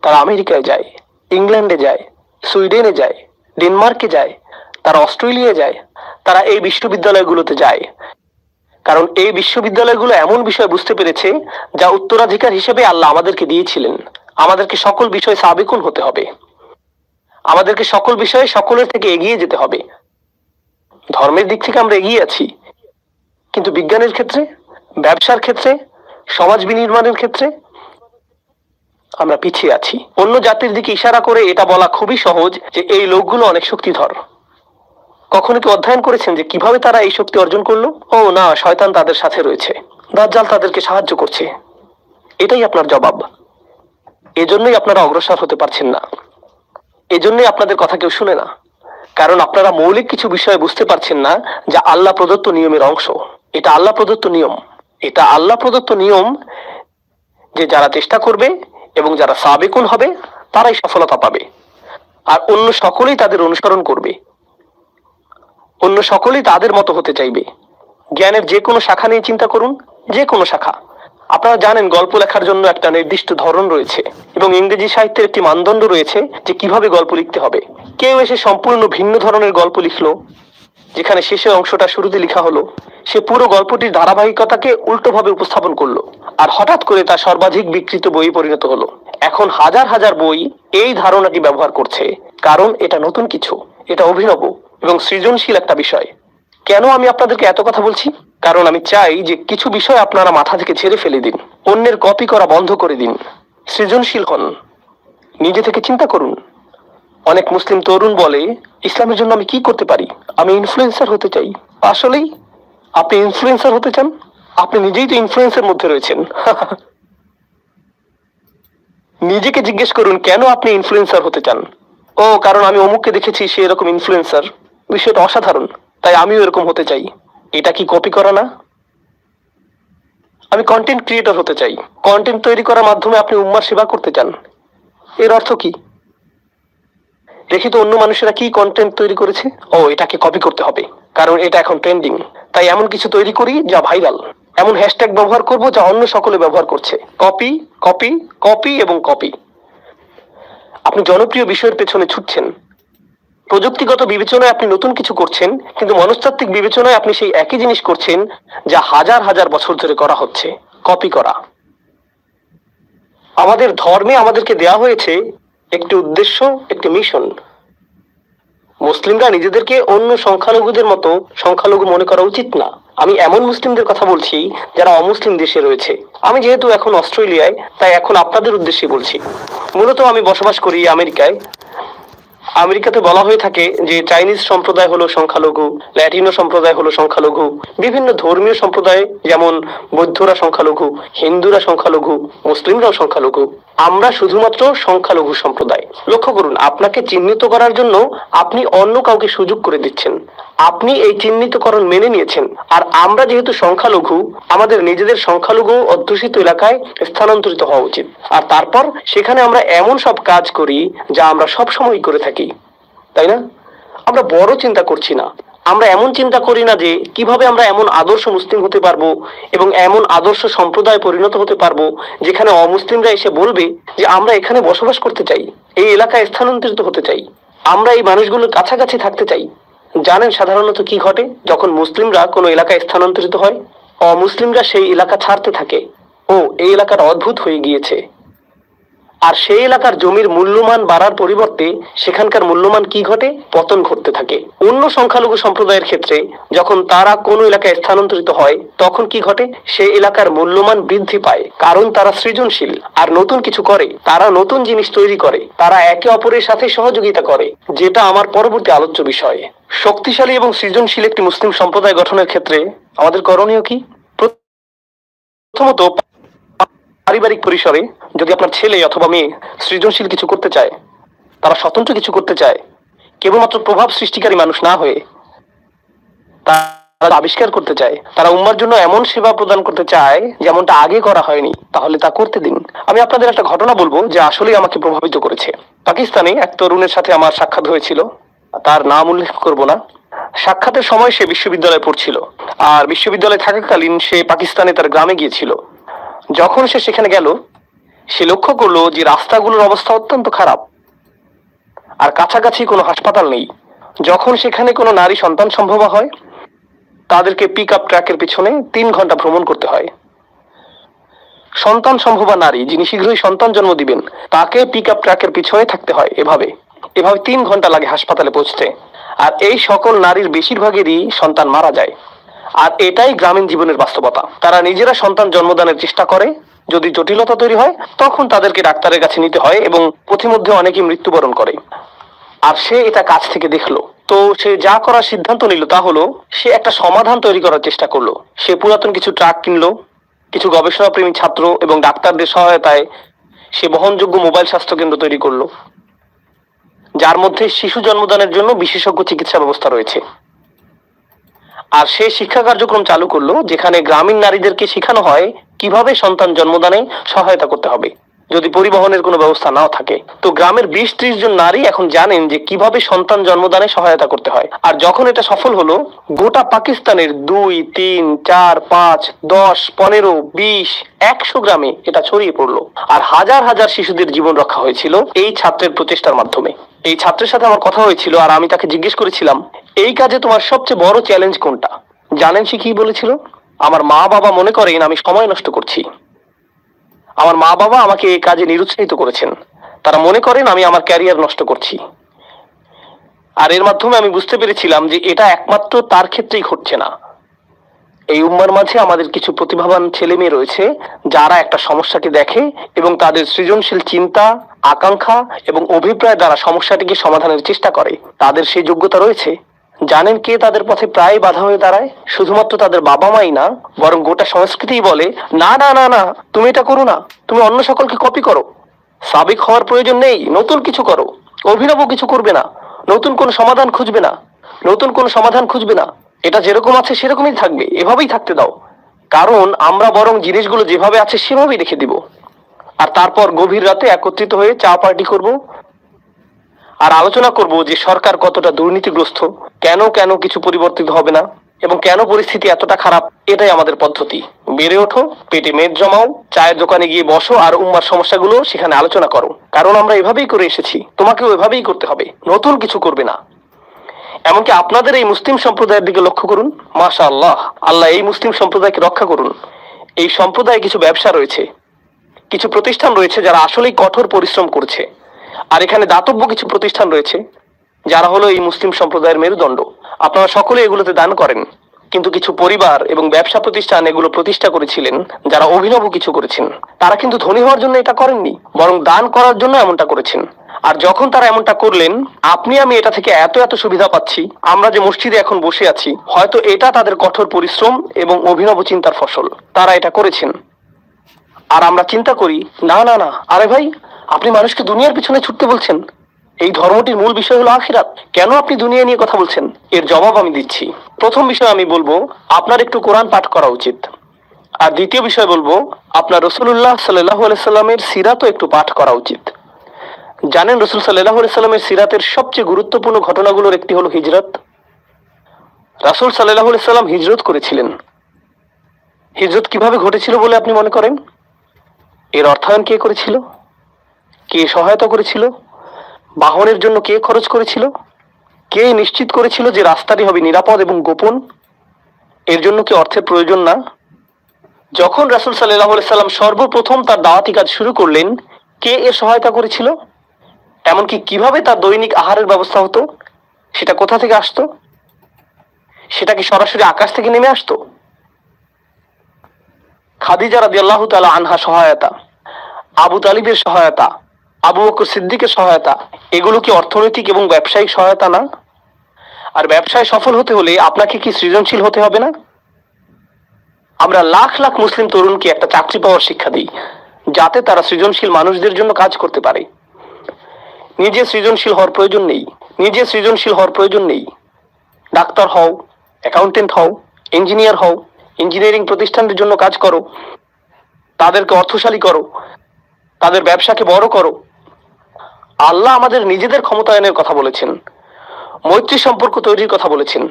তারা আমেরিকায় যায়, ইংল্যান্ডে যায়, সুইডেনে যায়, ডেনমার্কে যায়, তারা অস্ট্রেলিয়ায় যায়, তারা এই বিশ্ববিদ্যালয়গুলোতে যায়। কারণ এই বিশ্ববিদ্যালয়গুলো এমন বিষয় বুঝতে পেরেছে যা উত্তরাধিকার হিসেবে আল্লাহ আমাদেরকে দিয়েছিলেন। আমাদেরকে সকল বিষয়ে সাবেকুন হতে হবে, আমাদেরকে সকল বিষয়ে সকলের থেকে এগিয়ে যেতে হবে। ধর্মের দিক থেকে আমরা এগিয়ে আছি, কিন্তু বিজ্ঞানের ক্ষেত্রে, ব্যবসার ক্ষেত্রে, সমাজ বিনির্মাণের ক্ষেত্রে আমরা পিছিয়ে আছি। অন্য জাতির দিকে ইশারা করে এটা বলা খুবই সহজ যে এই লোকগুলো অনেক শক্তিধর। কখনো কি অধ্যয়ন করেছেন যে কিভাবে তারা এই শক্তি অর্জন করলো? ও না, শয়তান তাদের সাথে রয়েছে, দাজ্জাল তাদেরকে সাহায্য করছে। এটাই আপনার জবাব। এজন্যই আপনারা অগ্রসর হতে পারছেন না, এজন্যই আপনাদের কথা কেউ শুনে না, কারণ আপনারা মৌলিক কিছু বিষয় বুঝতে পারছেন না যা আল্লাহ প্রদত্ত নিয়মের অংশ। এটা আল্লাহ প্রদত্ত নিয়ম, এটা আল্লাহ প্রদত্ত নিয়ম যে যারা চেষ্টা করবে এবং যারা সাবেকুন হবে তারাই সফলতা পাবে, আর অন্য সকলেই তাদের অনুসরণ করবে, অন্য সকলেই তাদের মতো হতে চাইবে। জ্ঞানের যে কোনো শাখা নিয়ে চিন্তা করুন, যে কোনো শাখা। আপনারা জানেন গল্প লেখার জন্য একটা নির্দিষ্ট ধরন রয়েছে এবং ইংরেজি সাহিত্যের একটি মানদণ্ড রয়েছে যে কিভাবে গল্প লিখতে হবে। কেউ এসে সম্পূর্ণ ভিন্ন ধরনের গল্প লিখলো, যেখানে শেষের অংশটা শুরুতে লেখা হলো। সে পুরো গল্পটির ধারাবাহিকতাকে উল্টোভাবে উপস্থাপন করলো, আর হঠাৎ করে তা সর্বাধিক বিকৃত বই পরিণত হলো। এখন হাজার হাজার বই এই ধারণাটি ব্যবহার করছে, কারণ এটা নতুন কিছু, এটা অভিনব এবং সৃজনশীল একটা বিষয়। কেন আমি আপনাদেরকে এত কথা বলছি? কারণ আমি চাই যে কিছু বিষয় আপনারা মাথা থেকে ঝেড়ে ফেলে দিন, অন্যের কপি করা বন্ধ করে দিন, সৃজনশীল হন, নিজে থেকে চিন্তা করুন। অনেক মুসলিম তরুণ বলে, ইসলামের জন্য আমি কি করতে পারি? আমি ইনফ্লুয়েন্সার হতে চাই। আসলেই আপনি ইনফ্লুয়েন্সার হতে চান? আপনি নিজেই তো ইনফ্লুয়েন্সের মধ্যে রয়েছেন। নিজেকে জিজ্ঞেস করুন কেন আপনি ইনফ্লুয়েন্সার হতে চান। ও, কারণ আমি অমুককে দেখেছি সে এরকম ইনফ্লুয়েন্সার, বিষয়টা অসাধারণ, তাই আমিও এরকম হতে চাই। এটা কি কপি করা না? আমি কন্টেন্ট ক্রিয়েটর হতে চাই। কন্টেন্ট তৈরি করার মাধ্যমে আপনি উম্মার সেবা করতে চান। এর অর্থ কি? দেখি তো অন্য মানুষেরা কি কন্টেন্ট তৈরি করেছে। ও, এটাকে কপি করতে হবে, কারণ এটা এখন ট্রেন্ডিং, তাই এমন কিছু তৈরি করি যা ভাইরাল। এমন হ্যাশট্যাগ ব্যবহার করব যা অন্য সকলে ব্যবহার করছে। কপি, কপি, কপি এবং কপি। আপনি জনপ্রিয় বিষয়ের পেছনে ছুটছেন। প্রযুক্তিগত বিবেচনায় আপনি নতুন কিছু করছেন, কিন্তু মনস্তাত্ত্বিক বিবেচনায় আপনি সেই একই জিনিস করছেন যা হাজার হাজার বছর ধরে করা হচ্ছে, কপি করা। আমাদের ধর্মে আমাদেরকে দেয়া হয়েছে একটি উদ্দেশ্য, একটি মিশন। মুসলিমরা নিজেদেরকে অন্য সংখ্যালঘুদের মতো সংখ্যালঘু মনে করা উচিত না। আমি এমন মুসলিমদের কথা বলছি যারা অমুসলিম দেশে রয়েছে। আমি যেহেতু এখন অস্ট্রেলিয়ায়, তাই এখন আপনাদের উদ্দেশ্যে বলছি। মূলত আমি বসবাস করি আমেরিকায়। আমেরিকাতে বলা হয়ে থাকে যে চাইনিজ সম্প্রদায় হলো সংখ্যালঘু, ল্যাটিনো সম্প্রদায় হলো সংখ্যালঘু, বিভিন্ন ধর্মীয় সম্প্রদায় যেমন বৌদ্ধরা সংখ্যালঘু, হিন্দুরা সংখ্যালঘু, মুসলিমরাও সংখ্যালঘু। আমরা শুধুমাত্র সংখ্যালঘু সম্প্রদায়। লক্ষ্য করুন, আপনাকে চিহ্নিত করার জন্য আপনি অন্য কাউকে সুযোগ করে দিচ্ছেন। আপনি এই চিহ্নিতকরণ মেনে নিয়েছেন। আর আমরা যেহেতু সংখ্যালঘু, আমাদের নিজেদের সংখ্যালঘু অধ্যুষিত এলাকায় স্থানান্তরিত হওয়া উচিত। আর তারপর সেখানে আমরা এমন সব কাজ করি যা আমরা সব সময় করে থাকি, তাই না? আমরা বড় চিন্তা করছি না। আমরা এমন চিন্তা করি না যে কিভাবে আমরা এমন আদর্শ মুসলিম হতে পারবো এবং এমন আদর্শ সম্প্রদায় পরিণত হতে পারবো যেখানে অমুসলিমরা এসে বলবে যে আমরা এখানে বসবাস করতে চাই, এই এলাকায় স্থানান্তরিত হতে চাই, আমরা এই মানুষগুলোর কাছাকাছি থাকতে চাই। জানেন সাধারণত কি ঘটে যখন মুসলিমরা কোনো এলাকায় স্থানান্তরিত হয়? অমুসলিমরা সেই এলাকা ছাড়তে থাকে। ও, এই এলাকার অদ্ভুত হয়ে গিয়েছে। আর সেই এলাকার জমির মূল্যমান বাড়ার পরিবর্তে সেখানকার মূল্যমান কি ঘটে? পতন ঘটতে থাকে। অন্য সংখ্যালঘু সম্প্রদায়ের ক্ষেত্রে যখন তারা কোনো এলাকায় স্থানান্তরিত হয় তখন কি ঘটে? সেই এলাকার মূল্যমান বৃদ্ধি পায়, কারণ তারা সৃজনশীল আর নতুন কিছু করে, তারা নতুন জিনিস তৈরি করে, তারা একে অপরের সাথে সহযোগিতা করে, যেটা আমার পরবর্তী আলোচ্য বিষয়। শক্তিশালী এবং সৃজনশীল একটি মুসলিম সম্প্রদায় গঠনের ক্ষেত্রে আমাদের করণীয় কি? প্রথমত, পারিবারিক পরিসরে যদি আপনার ছেলে অথবা মেয়ে সৃজনশীল কিছু করতে চায়, তারা স্বতন্ত্র কিছু করতে চায়, কেবলমাত্র প্রভাব সৃষ্টিকারী মানুষ না হয়ে তারা আবিষ্কার করতে চায়, তারা উম্মার জন্য এমন সেবা প্রদান করতে চায় যেমনটা আগে করা হয়নি, তাহলে তা করতে দিন। আমি আপনাদের একটা ঘটনা বলবো যে আসলেই আমাকে প্রভাবিত করেছে। পাকিস্তানে এক তরুণের সাথে আমার সাক্ষাৎ হয়েছিল, তার নাম উল্লেখ করব না। সাক্ষাতের সময় সে বিশ্ববিদ্যালয়ে পড়ছিল, আর বিশ্ববিদ্যালয়ে থাকাকালীন সে পাকিস্তানে তার গ্রামে গিয়েছিল। যখন সে সেখানে গেল, সে লক্ষ্য করলো যে রাস্তাগুলোর অবস্থা অত্যন্ত খারাপ, আর কাছাকাছি কোনো হাসপাতাল নেই। যখন সেখানে কোনো নারী সন্তান সম্ভবা হয়, তাদেরকে পিক আপ ট্রাকের পিছনে 3 ঘন্টা ভ্রমণ করতে হয়। সন্তান সম্ভবা নারী যিনি শীঘ্রই সন্তান জন্ম দিবেন, তাকে পিক আপ ট্রাকের পিছনে থাকতে হয়। এভাবে 3 ঘন্টা লাগে হাসপাতালে পৌঁছতে। আর এই সকল নারীর বেশিরভাগেরই সন্তান মারা যায়। আর এটাই গ্রামীণ জীবনের বাস্তবতা। তারা নিজেরা সন্তান জন্মদানের চেষ্টা করে, যদি জটিলতা তৈরি হয় তখন তাদেরকে ডাক্তারের কাছে নিতে হয় এবং পথিমধ্যে অনেকেই মৃত্যুবরণ করে। আর সে এটা কাছ থেকে দেখলো। তো সে যা করার সিদ্ধান্ত নিল তা হলো সে একটা সমাধান তৈরি করার চেষ্টা করলো। সে পুরাতন কিছু ট্রাক কিনলো, কিছু গবেষণা প্রেমী ছাত্র এবং ডাক্তারদের সহায়তায় সে বহনযোগ্য মোবাইল স্বাস্থ্য কেন্দ্র তৈরি করলো, যার মধ্যে শিশু জন্মদানের জন্য বিশেষজ্ঞ চিকিৎসা ব্যবস্থা রয়েছে। আর সে শিক্ষা কার্যক্রম চালু করলো যেখানে গ্রামীণ নারীদেরকে শেখানো হয় কিভাবে সন্তান জন্মদানে সহায়তা করতে হবে যদি পরিবহনের কোনো ব্যবস্থা নাও থাকে। তো গ্রামের 20-30 জন নারী এখন জানেন যে কিভাবে সন্তান জন্মদানে সহায়তা করতে হয়। আর যখন এটা সফল হলো, গোটা পাকিস্তানের 2, 3, 4, 5, 10, 15, 20, 100 গ্রামে এটা ছড়িয়ে পড়লো। আর হাজার হাজার শিশুদের জীবন রক্ষা হয়েছিল এই ছাত্রের প্রচেষ্টার মাধ্যমে। এই ছাত্রের সাথে আমার কথা হয়েছিল, আর আমি তাকে জিজ্ঞেস করেছিলাম, এই কাজে তোমার সবচেয়ে বড় চ্যালেঞ্জ কোনটা? জানেন সে কি বলেছিল? আমার মা বাবা মনে করেন আমি সময় নষ্ট করছি। আমার মা বাবা আমাকে এই কাজে নিরুৎসাহিত করেছেন। তারা মনে করেন আমি আমার ক্যারিয়ার নষ্ট করছি। আর এর মাধ্যমে আমি বুঝতে পেরেছিলাম যে এটা একমাত্র তার ক্ষেত্রেই ঘটছে না। এই উম্মার মাঝে আমাদের কিছু প্রতিভাবান ছেলে মেয়ে রয়েছে যারা একটা সমস্যাকে দেখে এবং তাদের সৃজনশীল চিন্তা, আকাঙ্ক্ষা এবং অভিপ্রায় দ্বারা সমস্যাটিকে সমাধানের চেষ্টা করে। তাদের সেই যোগ্যতা রয়েছে। জানেন কে তাদের পথে প্রায় বাধা হয়ে দাঁড়ায়? শুধুমাত্র তাদের বাবা মাই না, বরং গোটা সংস্কৃতিই বলে, না না না না, তুমি এটা করো না, তুমি অন্য সকলকে কপি করো, সাবেক হওয়ার প্রয়োজন নেই, নতুন কিছু করো, অভিনব কিছু করবে না, নতুন কোনো সমাধান খুঁজবে না, নতুন কোনো সমাধান খুঁজবে না, এটা যেরকম আছে সেরকমই থাকবে, এভাবেই থাকতে দাও। কারণ আমরা বরং জিনিসগুলো যেভাবে আছে সেভাবেই রেখে দিব। আর তারপর গভীর রাতে একত্রিত হয়ে চা পার্টি করব আর আলোচনা করব যে সরকার কতটা দুর্নীতিগ্রস্ত, কেন কেন কিছু পরিবর্তিত হবে না এবং কেন পরিস্থিতি এতটা খারাপ। এটাই আমাদের পদ্ধতি। বেড়ে ওঠো, পেটে মেদ জমাও, চায়ের দোকানে গিয়ে বসো আর উম্মার সমস্যাগুলো সেখানে আলোচনা করো। কারণ আমরা এভাবেই করে এসেছি, তোমাকেও এভাবেই করতে হবে, নতুন কিছু করবে না। এমনকি আপনাদের এই মুসলিম সম্প্রদায়ের দিকে লক্ষ্য করুন। মাশাআল্লাহ, আল্লাহ এই মুসলিম সম্প্রদায়কে রক্ষা করুন। এই সম্প্রদায়ে কিছু ব্যবসা রয়েছে, কিছু প্রতিষ্ঠান রয়েছে যারা আসলেই কঠোর পরিশ্রম করছে। আর এখানে দাতব্য কিছু প্রতিষ্ঠান রয়েছে যারা হলো এই মুসলিম সম্প্রদায়ের মেরুদণ্ড। আপনারা সকলে এগুলোতে দান করেন, কিন্তু কিছু পরিবার এবং ব্যবসা প্রতিষ্ঠান এগুলো প্রতিষ্ঠা করেছিলেন যারা অভিনব কিছু করেছেন। তারা কিন্তু ধনী হওয়ার জন্য এটা করেননি, বরং দান করার জন্য এমনটা করেছেন। আর যখন তারা এমনটা করলেন, আপনি আমি এটা থেকে এত এত সুবিধা পাচ্ছি। আমরা যে মসজিদে এখন বসে আছি, হয়তো এটা তাদের কঠোর পরিশ্রম এবং অভিনব চিন্তার ফসল। তারা এটা করেছেন। আর আমরা চিন্তা করি, না না না, আরে ভাই, আপনি মানুষকে দুনিয়ার পিছনে ছুটতে বলছেন। এই ধর্মটির মূল বিষয় হলো আখিরাত। কেন আপনি দুনিয়া নিয়ে কথা বলছেন? এর জবাব আমি দিচ্ছি। প্রথম বিষয় আমি বলবো, আপনার একটু কোরআন পাঠ করা উচিত। আর দ্বিতীয় বিষয় বলবো, আপনার রাসূলুল্লাহ সাল্লাল্লাহু আলাইহি সাল্লামের সিরাতও একটু পাঠ করা উচিত। জানেন, রাসূল সাল্লাল্লাহু আলাইহি সাল্লামের সিরাতের সবচেয়ে গুরুত্বপূর্ণ ঘটনাগুলোর একটি হলো হিজরত। রাসূল সাল্লাল্লাহু আলাইহি সাল্লাম হিজরত করেছিলেন। হিজরত কিভাবে ঘটেছিল বলে আপনি মনে করেন? এর অর্থায়ন কে করেছিল? কে সহায়তা করেছিল? বাহনের জন্য কে খরচ করেছিল? কে নিশ্চিত করেছিল যে রাস্তাটি হবে নিরাপদ এবং গোপন? এর জন্য কি অর্থের প্রয়োজন না? যখন রাসূল সাল্লাল্লাহু আলাইহি সাল্লাম সর্বপ্রথম তার দাওয়াতি কাজ শুরু করলেন, কে এর সহায়তা করেছিল? এমনকি কিভাবে তার দৈনিক আহারের ব্যবস্থা হতো, সেটা কোথা থেকে আসতো? সেটা কি সরাসরি আকাশ থেকে নেমে আসতো? খাদিজা রাদিয়াল্লাহু তাআলা আনহা সহায়তা, আবু তালিবের সহায়তা, আবু বকর সিদ্দিকের সহায়তা, এগুলো কি অর্থনৈতিক এবং ব্যবসায়িক সহায়তা না? আর ব্যবসায় সফল হতে হলে আপনাকে কি সৃজনশীল হতে হবে না? আমরা লাখ লাখ মুসলিম তরুণকে একটা চাকরি পাওয়ার শিক্ষা দিই, যাতে তারা সৃজনশীল মানুষদের জন্য কাজ করতে পারে। নিজে সৃজনশীল হওয়ার প্রয়োজন নেই। নিজে সৃজনশীল হওয়ার প্রয়োজন নেই। ডাক্তার হও, অ্যাকাউন্টেন্ট হও, ইঞ্জিনিয়ার হও, ইঞ্জিনিয়ারিং প্রতিষ্ঠানের জন্য কাজ করো, তাদেরকে অর্থশালী করো, তাদের ব্যবসাকে বড় করো। আল্লাহ আমাদের নিজেদের ক্ষমতায়নের কথা বলেছেন, মৈত্রী সম্পর্ক তৈরির কথা বলেছেন।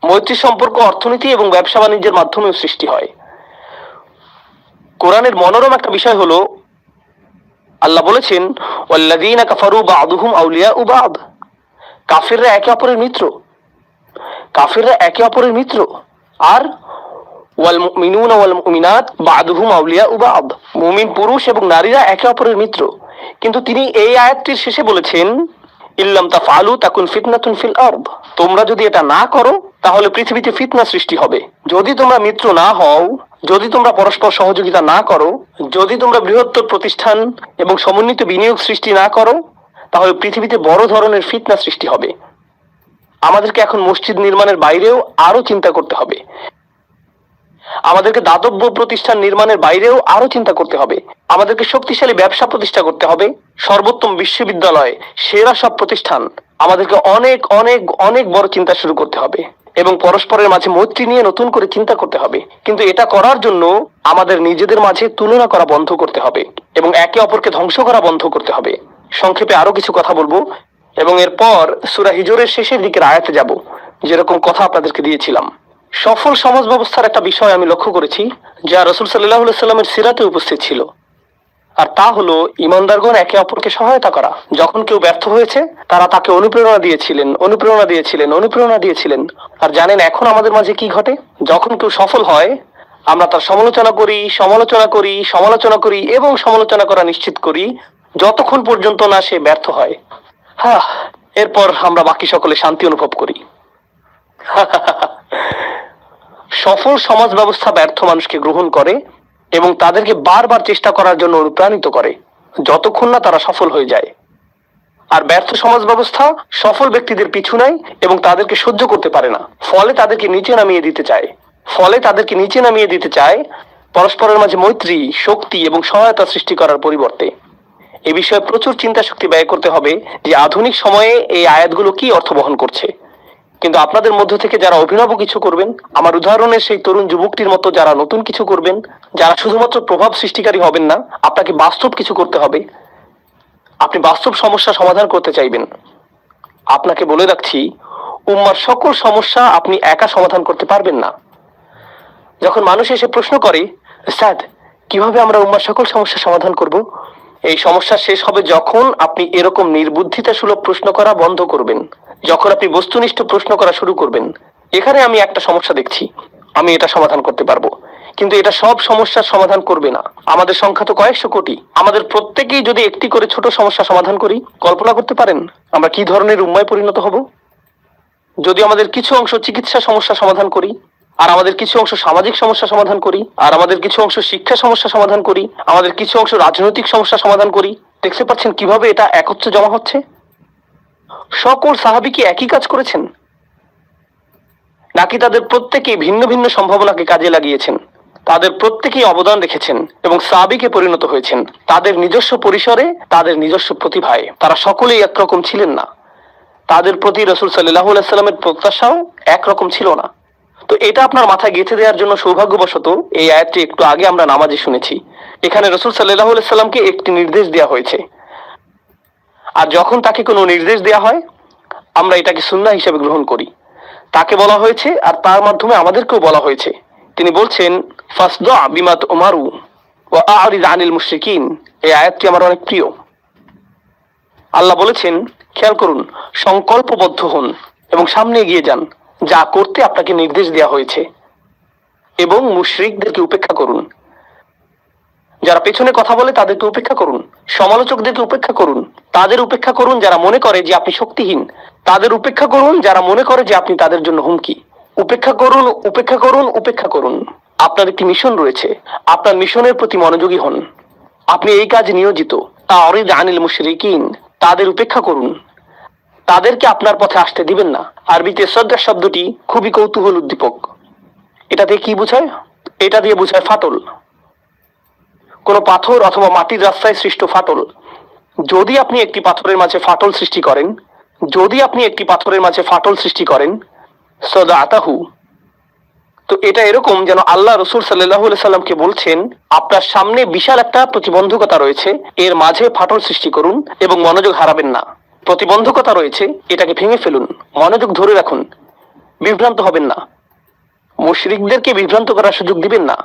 মৈত্রী সম্পর্ক অর্থনীতি এবং ব্যবসা বাণিজ্যের মাধ্যমেও সৃষ্টি হয়। কোরআনের মনোরম একটা বিষয় হলো, আল্লাহ বলেছেন, ওয়াল্লাযীনা কাফারু বা'দুহুম আউলিয়াউ বা'দ। কাফিররা একে অপরের মিত্র। কাফিররা একে অপরের মিত্র। আর ওয়াল মুমিনুনা ওয়াল মুমিনাত বা'দুহুম আউলিয়াউ বা'দ। মুমিন পুরুষ এবং নারীরা একে অপরের মিত্র। কিন্তু তিনি এই আয়াতটির শেষে বলেছেন, ইল্লাম তাফআলু তাকুন ফিতনাতুন ফিল আরদ। তোমরা যদি এটা না করো, তাহলে পৃথিবীতে ফিতনা সৃষ্টি হবে। যদি তোমরা মিত্র না হও, যদি তোমরা পরস্পর সহযোগিতা না করো, যদি তোমরা বৃহত্তর প্রতিষ্ঠান এবং সমন্বিত বিনিয়োগ সৃষ্টি না করো, তাহলে পৃথিবীতে বড় ধরনের ফিতনা সৃষ্টি হবে। আমাদেরকে এখন মসজিদ নির্মাণের বাইরেও আরো চিন্তা করতে হবে। আমাদেরকে দাতব্য প্রতিষ্ঠান নির্মাণের বাইরেও আরো চিন্তা করতে হবে। আমাদেরকে শক্তিশালী ব্যবসা প্রতিষ্ঠা করতে হবে, সর্বোত্তম বিশ্ববিদ্যালয়, সেরা সব প্রতিষ্ঠান। আমাদেরকে অনেক অনেক অনেক বড় চিন্তা শুরু করতে হবে এবং পরস্পরের মাঝে মৈত্রী নিয়ে নতুন করে চিন্তা করতে হবে। কিন্তু এটা করার জন্য আমাদের নিজেদের মাঝে তুলনা করা বন্ধ করতে হবে এবং একে অপরকে ধ্বংস করা বন্ধ করতে হবে। সংক্ষেপে আরো কিছু কথা বলবো এবং এরপর সূরা হিজরের শেষের দিকের আয়াতে যাব, যেরকম কথা আপনাদেরকে দিয়েছিলাম। সফল সমাজ ব্যবস্থার একটা বিষয় আমি লক্ষ্য করেছি, যা রাসূল সাল্লাল্লাহু আলাইহি সাল্লামের সিরাতে উপস্থিত ছিল। আর তা হলো ঈমানদারগণ একে অপরকে সহায়তা করা। যখন কেউ ব্যর্থ হয়েছে, তারা তাকে অনুপ্রেরণা দিয়েছিলেন, অনুপ্রেরণা দিয়েছিলেন, অনুপ্রেরণা দিয়েছিলেন। আর জানেন এখন আমাদের মাঝে কি ঘটে? যখন কেউ সফল হয়, আমরা তার সমালোচনা করি, সমালোচনা করি, সমালোচনা করি এবং সমালোচনা করা নিশ্চিত করি, যতক্ষণ পর্যন্ত না সে ব্যর্থ হয়। এরপর আমরা বাকি সকলে শান্তি অনুভব করি। সফল সমাজ ব্যবস্থা ব্যর্থ মানুষকে গ্রহণ করে এবং তাদেরকে বারবার চেষ্টা করার জন্য অনুপ্রাণিত করে, যতক্ষণ না তারা সফল হয়ে যায়। আর ব্যর্থ সমাজ ব্যবস্থা সফল ব্যক্তিদের পিছু নেয় এবং তাদেরকে সহ্য করতে পারে না, ফলে তাদেরকে নিচে নামিয়ে দিতে চায় পরস্পরের মাঝে মৈত্রী, শক্তি এবং সহায়তা সৃষ্টি করার পরিবর্তে। এ বিষয়ে প্রচুর চিন্তা শক্তি ব্যয় করতে হবে যে আধুনিক সময়ে এই আয়াতগুলো কি অর্থ বহন করছে। কিন্তু আপনাদের মধ্য থেকে যারা অভিনব কিছু করবেন, আমার উদাহরণের সেই তরুণ যুবকটির মতো যারা নতুন কিছু করবেন, যারা শুধুমাত্র প্রভাব সৃষ্টিকারী হবেন না, আপনাকে বাস্তব কিছু করতে হবে। আপনি বাস্তব সমস্যা সমাধান করতে চাইবেন। আপনাকে বলে রাখছি, উম্মার সকল সমস্যা আপনি একা সমাধান করতে পারবেন না। যখন মানুষ এসে প্রশ্ন করে, স্যার কিভাবে আমরা উম্মার সকল সমস্যা সমাধান করব, এই সমস্যা শেষ হবে যখন আপনি এরকম নির্বুদ্ধিতা সুলভ প্রশ্ন করা বন্ধ করবেন, যখন আপনি বস্তুনিষ্ঠ প্রশ্ন করা শুরু করবেন। এখানে আমি একটা সমস্যা দেখছি, আমি এটা সমাধান করতে পারবো, কিন্তু এটা সব সমস্যার সমাধান করবে না। আমাদের সংখ্যা তো কয়েকশো কোটি। আমাদের প্রত্যেকেই যদি একটি করে ছোট সমস্যা সমাধান করি, কল্পনা করতে পারেন আমরা কি ধরনের উম্মায় পরিণত হব? যদি আমাদের কিছু অংশ চিকিৎসা সমস্যা সমাধান করি, আর আমাদের কিছু অংশ সামাজিক সমস্যা সমাধান করি, আর আমাদের কিছু অংশ শিক্ষা সমস্যা সমাধান করি, আমাদের কিছু অংশ রাজনৈতিক সমস্যা সমাধান করি। দেখতে পাচ্ছেন কিভাবে এটা একত্রে জমা হচ্ছে। সকল সাহাবী কি একই কাজ করেছেন, নাকি তাদের প্রত্যেকেই ভিন্ন ভিন্ন সম্ভাবনাকে কাজে লাগিয়েছেন? তাদের প্রত্যেকেই অবদান রেখেছেন এবং সাহাবীকে পরিণত হয়েছেন তাদের নিজস্ব পরিসরে, তাদের নিজস্ব প্রতিভায়। তারা সকলেই একরকম ছিলেন না। তাদের প্রতি রাসূল সাল্লাল্লাহু আলাইহি সাল্লামের প্রত্যাশাও একরকম ছিল না। তো এটা আপনার মাথায় গেঁথে দেওয়ার জন্য সৌভাগ্যবশত এই আয়াতটি একটু আগে আমরা নামাজে শুনেছি। এখানে রাসূল সাল্লাল্লাহু আলাইহি সাল্লামকে একটি নির্দেশ দেওয়া হয়েছে, আর যখন তাকে কোনো নির্দেশ দেওয়া হয় আমরা এটাকে সুন্নাহ হিসেবে গ্রহণ করি। তাকে বলা হয়েছে আর তার মাধ্যমে আমাদেরকেও বলা হয়েছে। তিনি বলছেন ফাসদা বিমা তুমারু ওয়া আ'রিদ আনিল মুশরিকিন। এই আয়াতটি আমার অনেক প্রিয়। আল্লাহ বলেছেন, খেয়াল করুন, সংকল্পবদ্ধ হন এবং সামনে এগিয়ে যান যা করতে আপনাকে নির্দেশ দেওয়া হয়েছে, এবং মুশরিকদেরকে উপেক্ষা করুন। যারা পেছনে কথা বলে তাদেরকে উপেক্ষা করুন, সমালোচকদেরকে উপেক্ষা করুন, তাদের উপেক্ষা করুন যারা মনে করে যে আপনি শক্তিহীন, তাদের উপেক্ষা করুন যারা মনে করে যে আপনি তাদের জন্য হুমকি। উপেক্ষা করুন, উপেক্ষা করুন, উপেক্ষা করুন। আপনার একটি মিশন রয়েছে, আপনার মিশনের প্রতি মনোযোগী হন। আপনি এই কাজে নিয়োজিত। আ'রিদ আনিল মুশরিকিন, তাদের উপেক্ষা করুন, তাদেরকে আপনার পথে আসতে দিবেন না। আরবিতে সদ্দা শব্দটি খুবই কৌতূহল উদ্দীপক। এটা দিয়ে কি বোঝায়? এটা দিয়ে বোঝায় ফাটল, কোনো পাথর অথবা মাটির রাস্তায় সৃষ্ট ফাটল। যদি আপনি একটি পাথরের মাঝে ফাটল সৃষ্টি করেন, যদি আপনি একটি পাথরের মাঝে ফাটল সৃষ্টি করেন, সদাতাহু, তো এটা এরকম যেন আল্লাহ রাসূল সাল্লাল্লাহু আলাইহি সাল্লামকে বলছেন, আপনার সামনে বিশাল একটা প্রতিবন্ধকতা রয়েছে, এর মাঝে ফাটল সৃষ্টি করুন এবং মনোযোগ হারাবেন না। প্রতিবন্ধকতা রয়েছে, এটাকে ভেঙে ফেলুন, মনোযোগ ধরে রাখুন, বিভ্রান্ত হবেন না, মুশরিকদেরকে বিভ্রান্ত করার সুযোগ দিবেন না।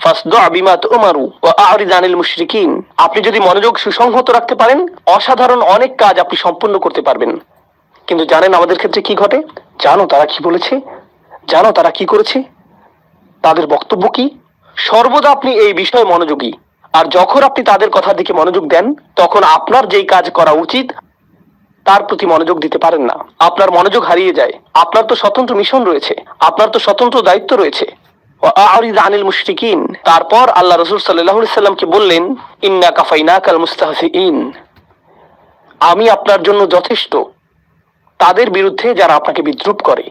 ফাসদা বিমা তুমারু ওয়া আ'রিদ আনিল মুশরিকিন। আপনি যদি মনোযোগ সুসংহত রাখতে পারেন, অসাধারণ অনেক কাজ আপনি সম্পূর্ণ করতে পারবেন। কিন্তু জানেন আমাদের ক্ষেত্রে কি ঘটে? জানো তারা কি বলেছে? জানো তারা কি করেছে? তাদের বক্তব্য কি? সর্বদা আপনি এই বিষয়ে মনোযোগী, আর যখন আপনি তাদের কথার দিকে মনোযোগ দেন, তখন আপনার যেই কাজ করা উচিত তার প্রতি মনোযোগ দিতে পারেন না। আপনার মনোযোগ হারিয়ে যায়। আপনার তো স্বতন্ত্র মিশন রয়েছে, আপনার তো স্বতন্ত্র দায়িত্ব রয়েছে। আ'রিদ আনিল মুশরিকিন। তারপর আল্লাহ রাসূল সাল্লাল্লাহু আলাইহি সাল্লামকে বললেন, ইন্না কাফাইনাকাল মুস্তাহজিইন, আমি আপনার জন্য যথেষ্ট তাদের বিরুদ্ধে যারা আপনাকে বিদ্রূপ করে।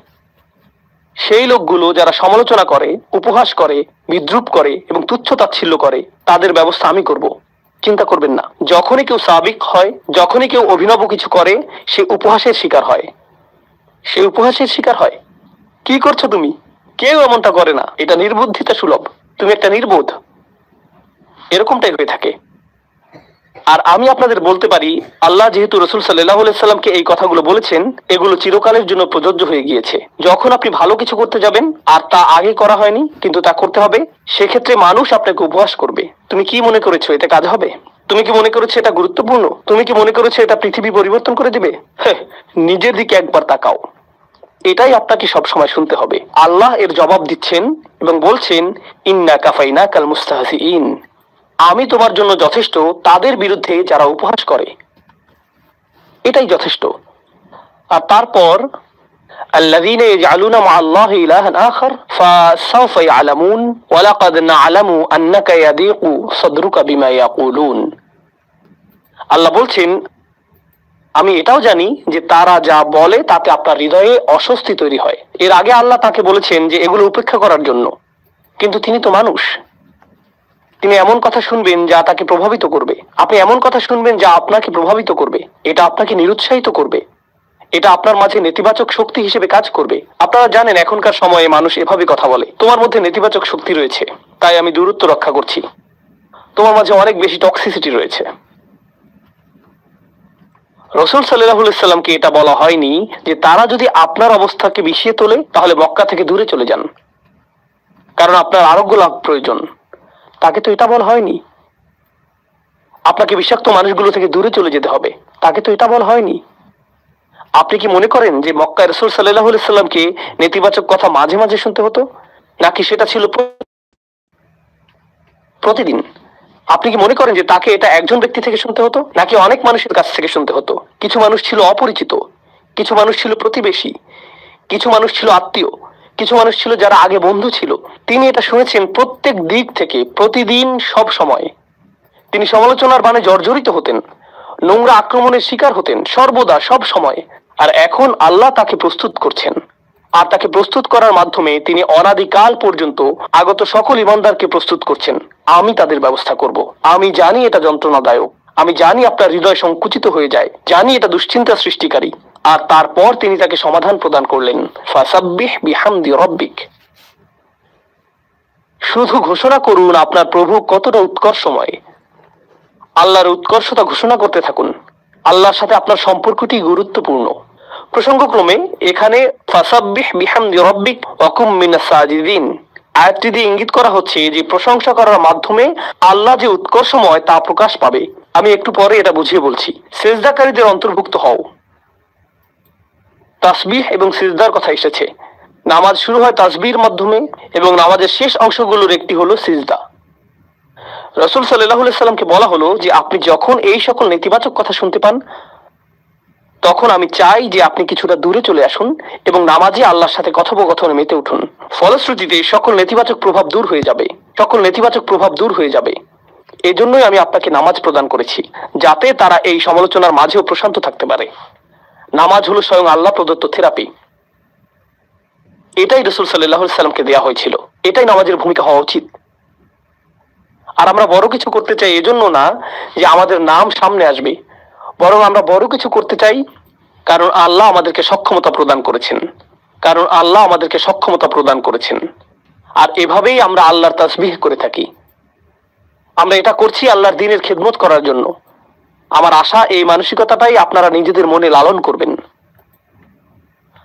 সেই লোকগুলো যারা সমালোচনা করে, উপহাস করে, বিদ্রূপ করে এবং তুচ্ছ-তাচ্ছিল্য করে, তাদের ব্যবস্থা আমি করব। চিন্তা করবেন না। যখনই কেউ সাবিক হয়, যখনই কেউ অভিনব কিছু করে, সে উপহাসের শিকার হয়। সে উপহাসের শিকার হয়। কি করছো তুমি? কেউ এমনটা করে না, এটা নির্বুদ্ধিতা সুলভ, তুমি একটা নির্বোধ, এরকমটাই হয়ে থাকে। আর আমি আপনাদের বলতে পারি, আল্লাহ যেহেতু রাসূল সাল্লাল্লাহু আলাইহি সাল্লামকে এই কথাগুলো বলেছেন, এগুলো চিরকালের জন্য প্রযোজ্য হয়ে গিয়েছে। যখন আপনি ভালো কিছু করতে যাবেন আর তা আগে করা হয়নি কিন্তু তা করতে হবে, সেক্ষেত্রে মানুষ আপনাকে উপহাস করবে। তুমি কি মনে করেছো এতে কাজ হবে? তুমি কি মনে করেছো এটা গুরুত্বপূর্ণ? তুমি কি মনে করেছো এটা পৃথিবী পরিবর্তন করে দিবে? নিজের দিকে একবার তাকাও। এটাই আপনাকে সবসময় শুনতে হবে। আল্লাহ এর জবাব দিচ্ছেন এবং বলছেন, ইন্না কাফাইনাকাল মুস্তাহজিইন, আমি তোমার জন্য যথেষ্ট তাদের বিরুদ্ধে যারা উপহাস করে। এটাই যথেষ্ট। আর তারপর الذين يجعلون مع الله إلها آخر فسوف يعلمون ولقد نعلم أنك يضيق صدرك بما يقولون। আল্লাহ বলছেন, আমি এটাও জানি যে তারা যা বলে তাতে আপনার হৃদয়ে অস্বস্তি তৈরি হয়। এর আগে আল্লাহ তাকে বলেছেন যে এগুলো উপেক্ষা করার জন্য, কিন্তু তিনি তো মানুষ। তিনি এমন কথা শুনবেন যা তাকে প্রভাবিত করবে। আপনি এমন কথা শুনবেন যা আপনাকে প্রভাবিত করবে। এটা আপনাকে নিরুৎসাহিত করবে। এটা আপনার মাঝে নেতিবাচক শক্তি হিসেবে কাজ করবে। আপনারা জানেন এখনকার সময়ে মানুষ এভাবে কথা বলে, তোমার মধ্যে নেতিবাচক শক্তি রয়েছে, তাই আমি দূরত্ব রক্ষা করছি। তোমার মাঝে অনেক বেশি টক্সিসিটি রয়েছে। রাসূল সাল্লাল্লাহু আলাইহি সাল্লামকে এটা বলা হয়নি যে তারা যদি আপনার অবস্থাকে বিষিয়ে তোলে তাহলে মক্কা থেকে দূরে চলে যান, কারণ আপনার আরোগ্য লাভ প্রয়োজন। তাকে তো এটা বলা হয়নি। আপনাকে বিষাক্ত মানুষগুলো থেকে দূরে চলে যেতে হবে, তাকে তো এটা বলা হয়নি। আপনি কি মনে করেন যে মক্কায় রাসূল সাল্লাল্লাহু আলাইহি সাল্লামকে নেতিবাচক কথা মাঝে মাঝে শুনতে হতো, নাকি সেটা ছিল প্রতিদিন? আপনি কি মনে করেন যে তাকে এটা একজন ব্যক্তি থেকে শুনতে হতো, নাকি অনেক মানুষের কাছ থেকে শুনতে হতো? কিছু মানুষ ছিল অপরিচিত, কিছু মানুষ ছিল প্রতিবেশী, কিছু মানুষ ছিল আত্মীয়, কিছু মানুষ ছিল যারা আগে বন্ধু ছিল। তিনি এটা শুনেছেন প্রত্যেক দিক থেকে, প্রতিদিন, সব সময়। তিনি সমালোচনার বাণে জর্জরিত হতেন, নোংরা আক্রমণের শিকার হতেন, সর্বদা, সব সময়। আর এখন আল্লাহ তাকে প্রস্তুত করছেন, আর তাকে প্রস্তুত করার মাধ্যমে তিনি অনাদিকাল পর্যন্ত আগত সকল ইমানদারকে প্রস্তুত করছেন। আমি তাদের ব্যবস্থা করব। আমি জানি এটা যন্ত্রণাদায়ক, আমি জানি আপনার হৃদয় সংকুচিত হয়ে যায়, জানি এটা দুশ্চিন্তা সৃষ্টিকারী। আর তারপর তিনি তাকে সমাধান প্রদান করলেন, ফাসাব্বিহ বিহামদি রব্বিক। শুধু ঘোষণা করুন আপনার প্রভু কতটা উৎকর্ষময়। আল্লাহর উৎকর্ষতা ঘোষণা করতে থাকুন। আল্লাহর সাথে আপনার সম্পর্কটি গুরুত্বপূর্ণ। প্রসঙ্গক্রমে এখানে ফাসাব্বিহ বিহামদি রব্বিক ওয়া কুম মিনাস সাজিদিন আয়াতটি দিয়ে ইঙ্গিত করা হচ্ছে যে প্রশংসা করার মাধ্যমে আল্লাহ যে উৎকর্ষময় তা প্রকাশ পাবে। আমি একটু পরে এটা বুঝিয়ে বলছি। সিজদাকারীদের অন্তর্ভুক্ত হও। তাসবিহ এবং সিজদার কথা এসেছে। নামাজ শুরু হয় তাসবিহর মাধ্যমে এবং নামাজের শেষ অংশগুলোর একটি হলো সিজদা। রাসূল সাল্লাল্লাহু আলাইহি সাল্লামকে বলা হলো যে আপনি যখন এই সকল নেতিবাচক কথা শুনতে পান, তখন আমি চাই যে আপনি কিছুটা দূরে চলে আসুন এবং নামাজে আল্লাহর সাথে কথোপকথনে মেতে উঠুন। ফলশ্রুতিতে সকল নেতিবাচক প্রভাব দূর হয়ে যাবে, সকল নেতিবাচক প্রভাব দূর হয়ে যাবে। এজন্যই আমি আপনাকে নামাজ প্রদান করেছি, যাতে তারা এই সমালোচনার মাঝেও প্রশান্ত থাকতে পারে। নামাজ হলো স্বয়ং আল্লাহ প্রদত্ত থেরাপি। এটাই রাসূল সাল্লাল্লাহু আলাইহি সাল্লামকে দেয়া হয়েছিল, এটাই নামাজের ভূমিকা হওয়া উচিত। আর আমরা বড় কিছু করতে চাই এজন্য না যে আমাদের নাম সামনে আসবে, বরং আমরা বড় কিছু করতে চাই কারণ আল্লাহ আমাদেরকে সক্ষমতা প্রদান করেছেন, কারণ আল্লাহ আমাদেরকে সক্ষমতা প্রদান করেছেন। আর এভাবেই আমরা আল্লাহর তাসবিহ করে থাকি। আমরা এটা করছি আল্লাহর দ্বীনের খেদমত করার জন্য। আমার আশা এই মানসিকতাটাই আপনারা নিজেদের মনে লালন করবেন।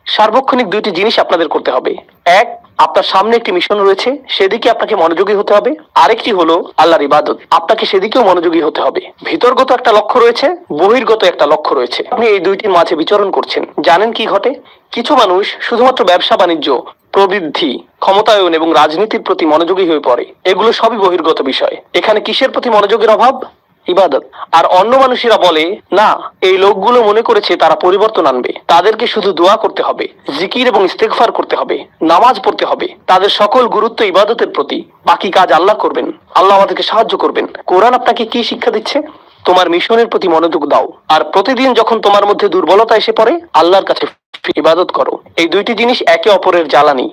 সার্বক্ষণিক দুইটি জিনিস আপনাদের করতে হবে। এক, আপনার সামনে একটি মিশন রয়েছে, সেদিকে আপনাকে মনোযোগী হতে হবে। আরেকটি হলো আল্লাহর ইবাদত, আপনাকে সেদিকেও মনোযোগী হতে হবে। ভিতরগত একটা লক্ষ্য রয়েছে, বহির্গত একটা লক্ষ্য রয়েছে। আপনি এই দুইটির মাঝে বিচরণ করছেন। জানেন কি ঘটে? কিছু মানুষ শুধুমাত্র ব্যবসা বাণিজ্য, প্রবৃদ্ধি, ক্ষমতায়ন এবং রাজনীতির প্রতি মনোযোগী হয়ে পড়ে। এগুলো সবই বহির্গত বিষয়। এখানে কিসের প্রতি মনোযোগের অভাব? ইবাদত। আর অন্য মানুষেরা বলে, না, এই লোকগুলো মনে করেছে তারা পরিবর্তন আনবে, তাদেরকে শুধু দোয়া করতে হবে, জিকির এবং ইস্তেগফার করতে হবে, নামাজ পড়তে হবে। তাদের সকল গুরুত্ব ইবাদতের প্রতি, বাকি কাজ আল্লাহ করবেন, আল্লাহ আমাদেরকে সাহায্য করবেন। কোরআন আপনাকে কি শিক্ষা দিচ্ছে? তোমার মিশনের প্রতি মনোযোগ দাও, আর প্রতিদিন যখন তোমার মধ্যে দুর্বলতা এসে পড়ে, আল্লাহর কাছে ইবাদত করো। এই দুইটি জিনিস একে অপরের জ্বালানি,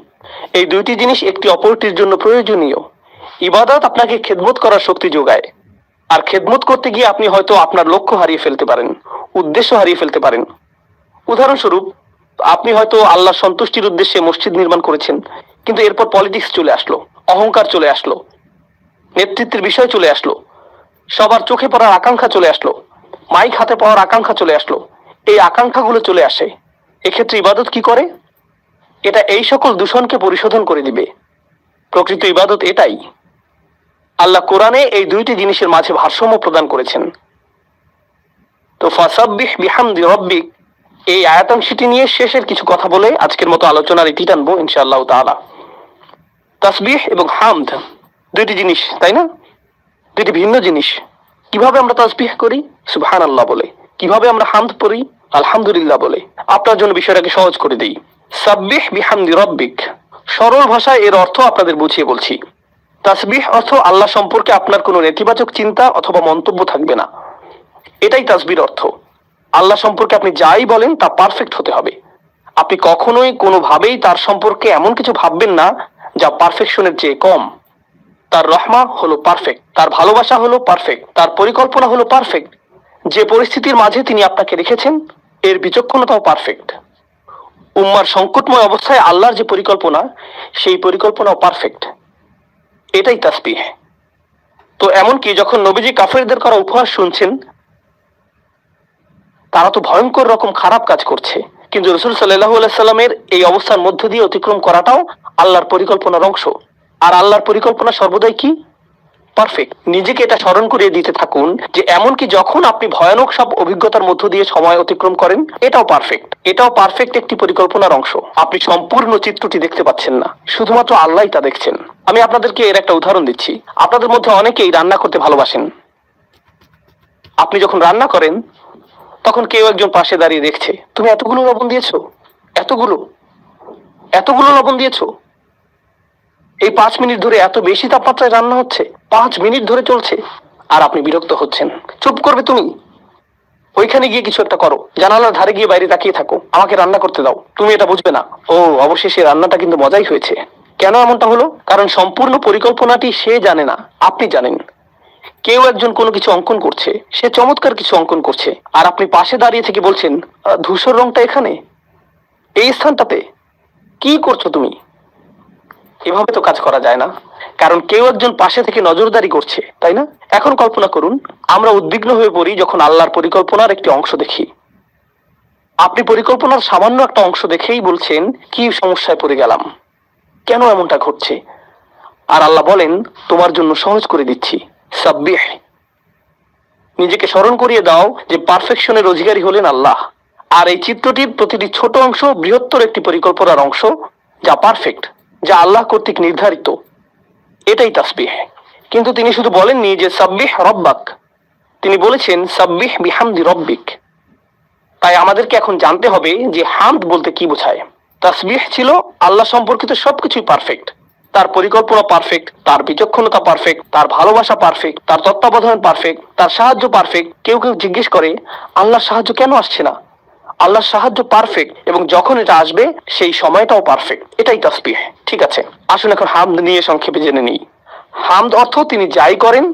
এই দুইটি জিনিস একটি অপরটির জন্য প্রয়োজনীয়। ইবাদত আপনাকে খেদমত করার শক্তি যোগায়, আর খেদমত করতে গিয়ে আপনি হয়তো আপনার লক্ষ্য হারিয়ে ফেলতে পারেন, উদ্দেশ্য হারিয়ে ফেলতে পারেন। উদাহরণস্বরূপ, আপনি হয়তো আল্লাহর সন্তুষ্টির উদ্দেশ্যে মসজিদ নির্মাণ করেছেন, কিন্তু এরপর পলিটিক্স চলে আসলো, অহংকার চলে আসলো, নেতৃত্বের বিষয় চলে আসলো, সবার চোখে পড়ার আকাঙ্ক্ষা চলে আসলো, মাইক হাতে পাওয়ার আকাঙ্ক্ষা চলে আসলো। এই আকাঙ্ক্ষাগুলো চলে আসে। এক্ষেত্রে ইবাদত কি করে? এটা এই সকল দূষণকে পরিশোধন করে দিবে। প্রকৃত ইবাদত এটাই। আল্লাহ কোরআনে এই দুইটি জিনিসের মাঝে ভারসাম্য প্রদান করেছেন। তো ফাসাব্বিহ বিহামদি রব্বিক, এই আয়াতাংশটি নিয়ে শেষের কিছু কথা বলে আজকের মতো আলোচনার ইতি টানবো ইনশাআল্লাহ তাআলা। তাসবিহ এবং হামদ দুইটি জিনিস, তাই না? দুইটি ভিন্ন জিনিস। কিভাবে আমরা তাসবিহ করি? সুবহানাল্লাহ বলে। কিভাবে আমরা হামদ পড়ি? আলহামদুলিল্লাহ বলে। আপনার জন্য বিষয়টাকে সহজ করে দিই। সাব্বিহ বিহামদি রব্বিক, সরল ভাষায় এর অর্থ আপনাদের বুঝিয়ে বলছি। তাসবিহ অর্থ আল্লাহ সম্পর্কে আপনার কোনো নেতিবাচক চিন্তা অথবা মন্তব্য থাকবে না। এটাই তাসবির অর্থ। আল্লাহ সম্পর্কে আপনি যাই বলেন তা পারফেক্ট হতে হবে। আপনি কখনোই কোনোভাবেই তার সম্পর্কে এমন কিছু ভাববেন না যা পারফেকশনের চেয়ে কম। তার রহমা হলো পারফেক্ট, তার ভালোবাসা হলো পারফেক্ট, তার পরিকল্পনা হলো পারফেক্ট। যে পরিস্থিতির মাঝে তিনি আপনাকে রেখেছেন এর বিচক্ষণতাও পারফেক্ট। উম্মার সংকটময় অবস্থায় আল্লাহর যে পরিকল্পনা, সেই পরিকল্পনাও পারফেক্ট। এটাই তাসবিহ। তো এমনকি যখন নবীজি কাফেরদের করা উপহাস শুনছেন, তারা তো ভয়ঙ্কর রকম খারাপ কাজ করছে, কিন্তু রাসূল সাল্লাল্লাহু আলাইহি সাল্লামের এই অবস্থার মধ্য দিয়ে অতিক্রম করাটাও আল্লাহর পরিকল্পনার অংশ। আর আল্লাহর পরিকল্পনা সর্বদাই কি? পারফেক্ট। নিজেকে এটা স্মরণ করিয়ে দিতে থাকুন যে এমনকি যখন আপনি ভয়ানক সব অভিজ্ঞতার মধ্য দিয়ে সময় অতিক্রম করেন, এটাও পারফেক্ট। এটাও পারফেক্ট একটি পরিকল্পনার অংশ। আপনি সম্পূর্ণ চিত্রটি দেখতে পাচ্ছেন না, শুধুমাত্র আল্লাহই তা দেখছেন। আমি আপনাদেরকে এর একটা উদাহরণ দিচ্ছি। আপনাদের মধ্যে অনেকেই রান্না করতে ভালোবাসেন। আপনি যখন রান্না করেন তখন কেউ একজন পাশে দাঁড়িয়ে দেখছে, তুমি এতগুলো লবণ দিয়েছো, এতগুলো। এতগুলো লবণ দিয়েছো? এই 5 মিনিট ধরে এত বেশি তাপমাত্রায় রান্না হচ্ছে, 5 মিনিট ধরে চলছে, আর আপনি বিরক্ত হচ্ছেন। চুপ করবে তুমি? ওইখানে গিয়ে কিছু একটা করো, জানালার ধারে গিয়ে বাইরে তাকিয়ে থাকো, আমাকে রান্না করতে দাও। তুমি এটা বুঝবে না। ও, অবশেষে রান্নাটা কিন্তু মজাই হয়েছে। কেন এমনটা হলো? কারণ সম্পূর্ণ পরিকল্পনাটি সে জানে না, আপনি জানেন। কেউ একজন কোনো কিছু অঙ্কন করছে, সে চমৎকার কিছু অঙ্কন করছে, আর আপনি পাশে দাঁড়িয়ে থেকে বলছেন, ধূসর রংটা এখানে, এই স্থানটাতে কি করছো তুমি? এভাবে তো কাজ করা যায় না, কারণ কেউ একজন পাশে থেকে নজরদারি করছে, তাই না? এখন কল্পনা করুন, আমরা উদ্বিগ্ন হয়ে পড়ি যখন আল্লাহর পরিকল্পনার একটি অংশ দেখি। আপনি পরিকল্পনার সামান্য একটা অংশ দেখেই বলছেন, কি সমস্যায় পড়ে গেলাম, কেন এমনটা ঘটছে? আর আল্লাহ বলেন, তোমার জন্য সহজ করে দিচ্ছি। সাব্বিহ, নিজেকে স্মরণ করিয়ে দাও যে পারফেকশনের অধিকারী হলেন আল্লাহ। আর এই চিত্রটির প্রতিটি ছোট অংশ বৃহত্তর একটি পরিকল্পনার অংশ, যা পারফেক্ট, যা আল্লাহ কর্তৃক নির্ধারিত। এটাই তাসবিহ। কিন্তু তিনি শুধু বলেননি যে সাব্বিহ রব্বাক, তিনি বলেছেন সাব্বিহ বিহামদি রব্বিক। তাই আমাদেরকে এখন জানতে হবে যে হামদ বলতে কি বোঝায়। তাসবিহ ছিল আল্লাহ সম্পর্কিত সবকিছুই পারফেক্ট। তার পরিকল্পনা পারফেক্ট, তার বিচক্ষণতা পারফেক্ট, তার ভালোবাসা পারফেক্ট, তার তত্ত্বাবধান পারফেক্ট, তার সাহায্য পারফেক্ট। কেউ কেউ জিজ্ঞেস করে, আল্লাহর সাহায্য কেন আসছে না? আল্লাহর সাহায্য পারফেক্ট, এবং যখন এটা আসবে সেই সময়টাও পারফেক্ট। এটাই তাসবিহ। ঠিক আছে, আসুন এখন হামদ নিয়ে সংক্ষেপে জেনে নিই। হামদ অর্থ তিনি যাই করেন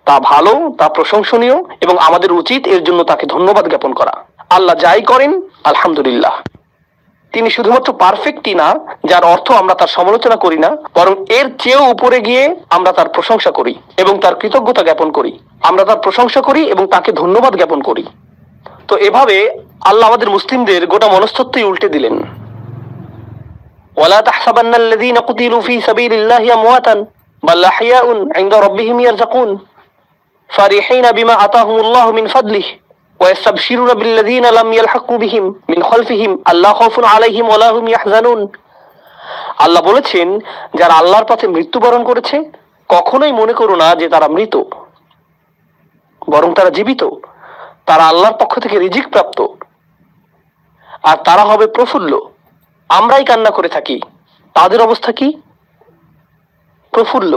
তা ভালো, তা প্রশংসনীয়, এবং আমাদের উচিত এর জন্য তাকে ধন্যবাদ জ্ঞাপন করা। আল্লাহ যাই করেন আলহামদুলিল্লাহ। তিনি শুধুমাত্র পারফেক্টই না, যার অর্থ আমরা তার সমালোচনা করি না, বরং এর চেয়েও উপরে গিয়ে আমরা তার প্রশংসা করি এবং তার কৃতজ্ঞতা জ্ঞাপন করি। আমরা তার প্রশংসা করি এবং তাকে ধন্যবাদ জ্ঞাপন করি। তো এভাবে আল্লাহ আমাদের মুসলিমদের গোটা মনস্তত্ত্বই উল্টে দিলেন। ওয়ালা তাহসাবান্নাল্লাযীনা কুতিলু ফী সাবিলিল্লাহি আমওয়াতান বাল আহইয়াউন ইনদা রাব্বিহিম ইয়ারযাকুন ফারিহিনা বিমা আতাহুমুল্লাহু মিন ফাদলিহি ويستبشرون بالذين لم يلحقوا بهم من خلفهم ألا خوف عليهم ولا هم يحزنون। আল্লাহ বলেছেন, যারা আল্লাহর পথে মৃত্যুবরণ করেছে কখনোই মনে করো না যে তারা মৃত, বরং তারা জীবিত। তারা আল্লাহর পক্ষ থেকে রিজিক প্রাপ্ত, আর তারা হবে প্রফুল্ল। আমরাই কান্না করে থাকি, তাদের অবস্থা কি? প্রফুল্ল।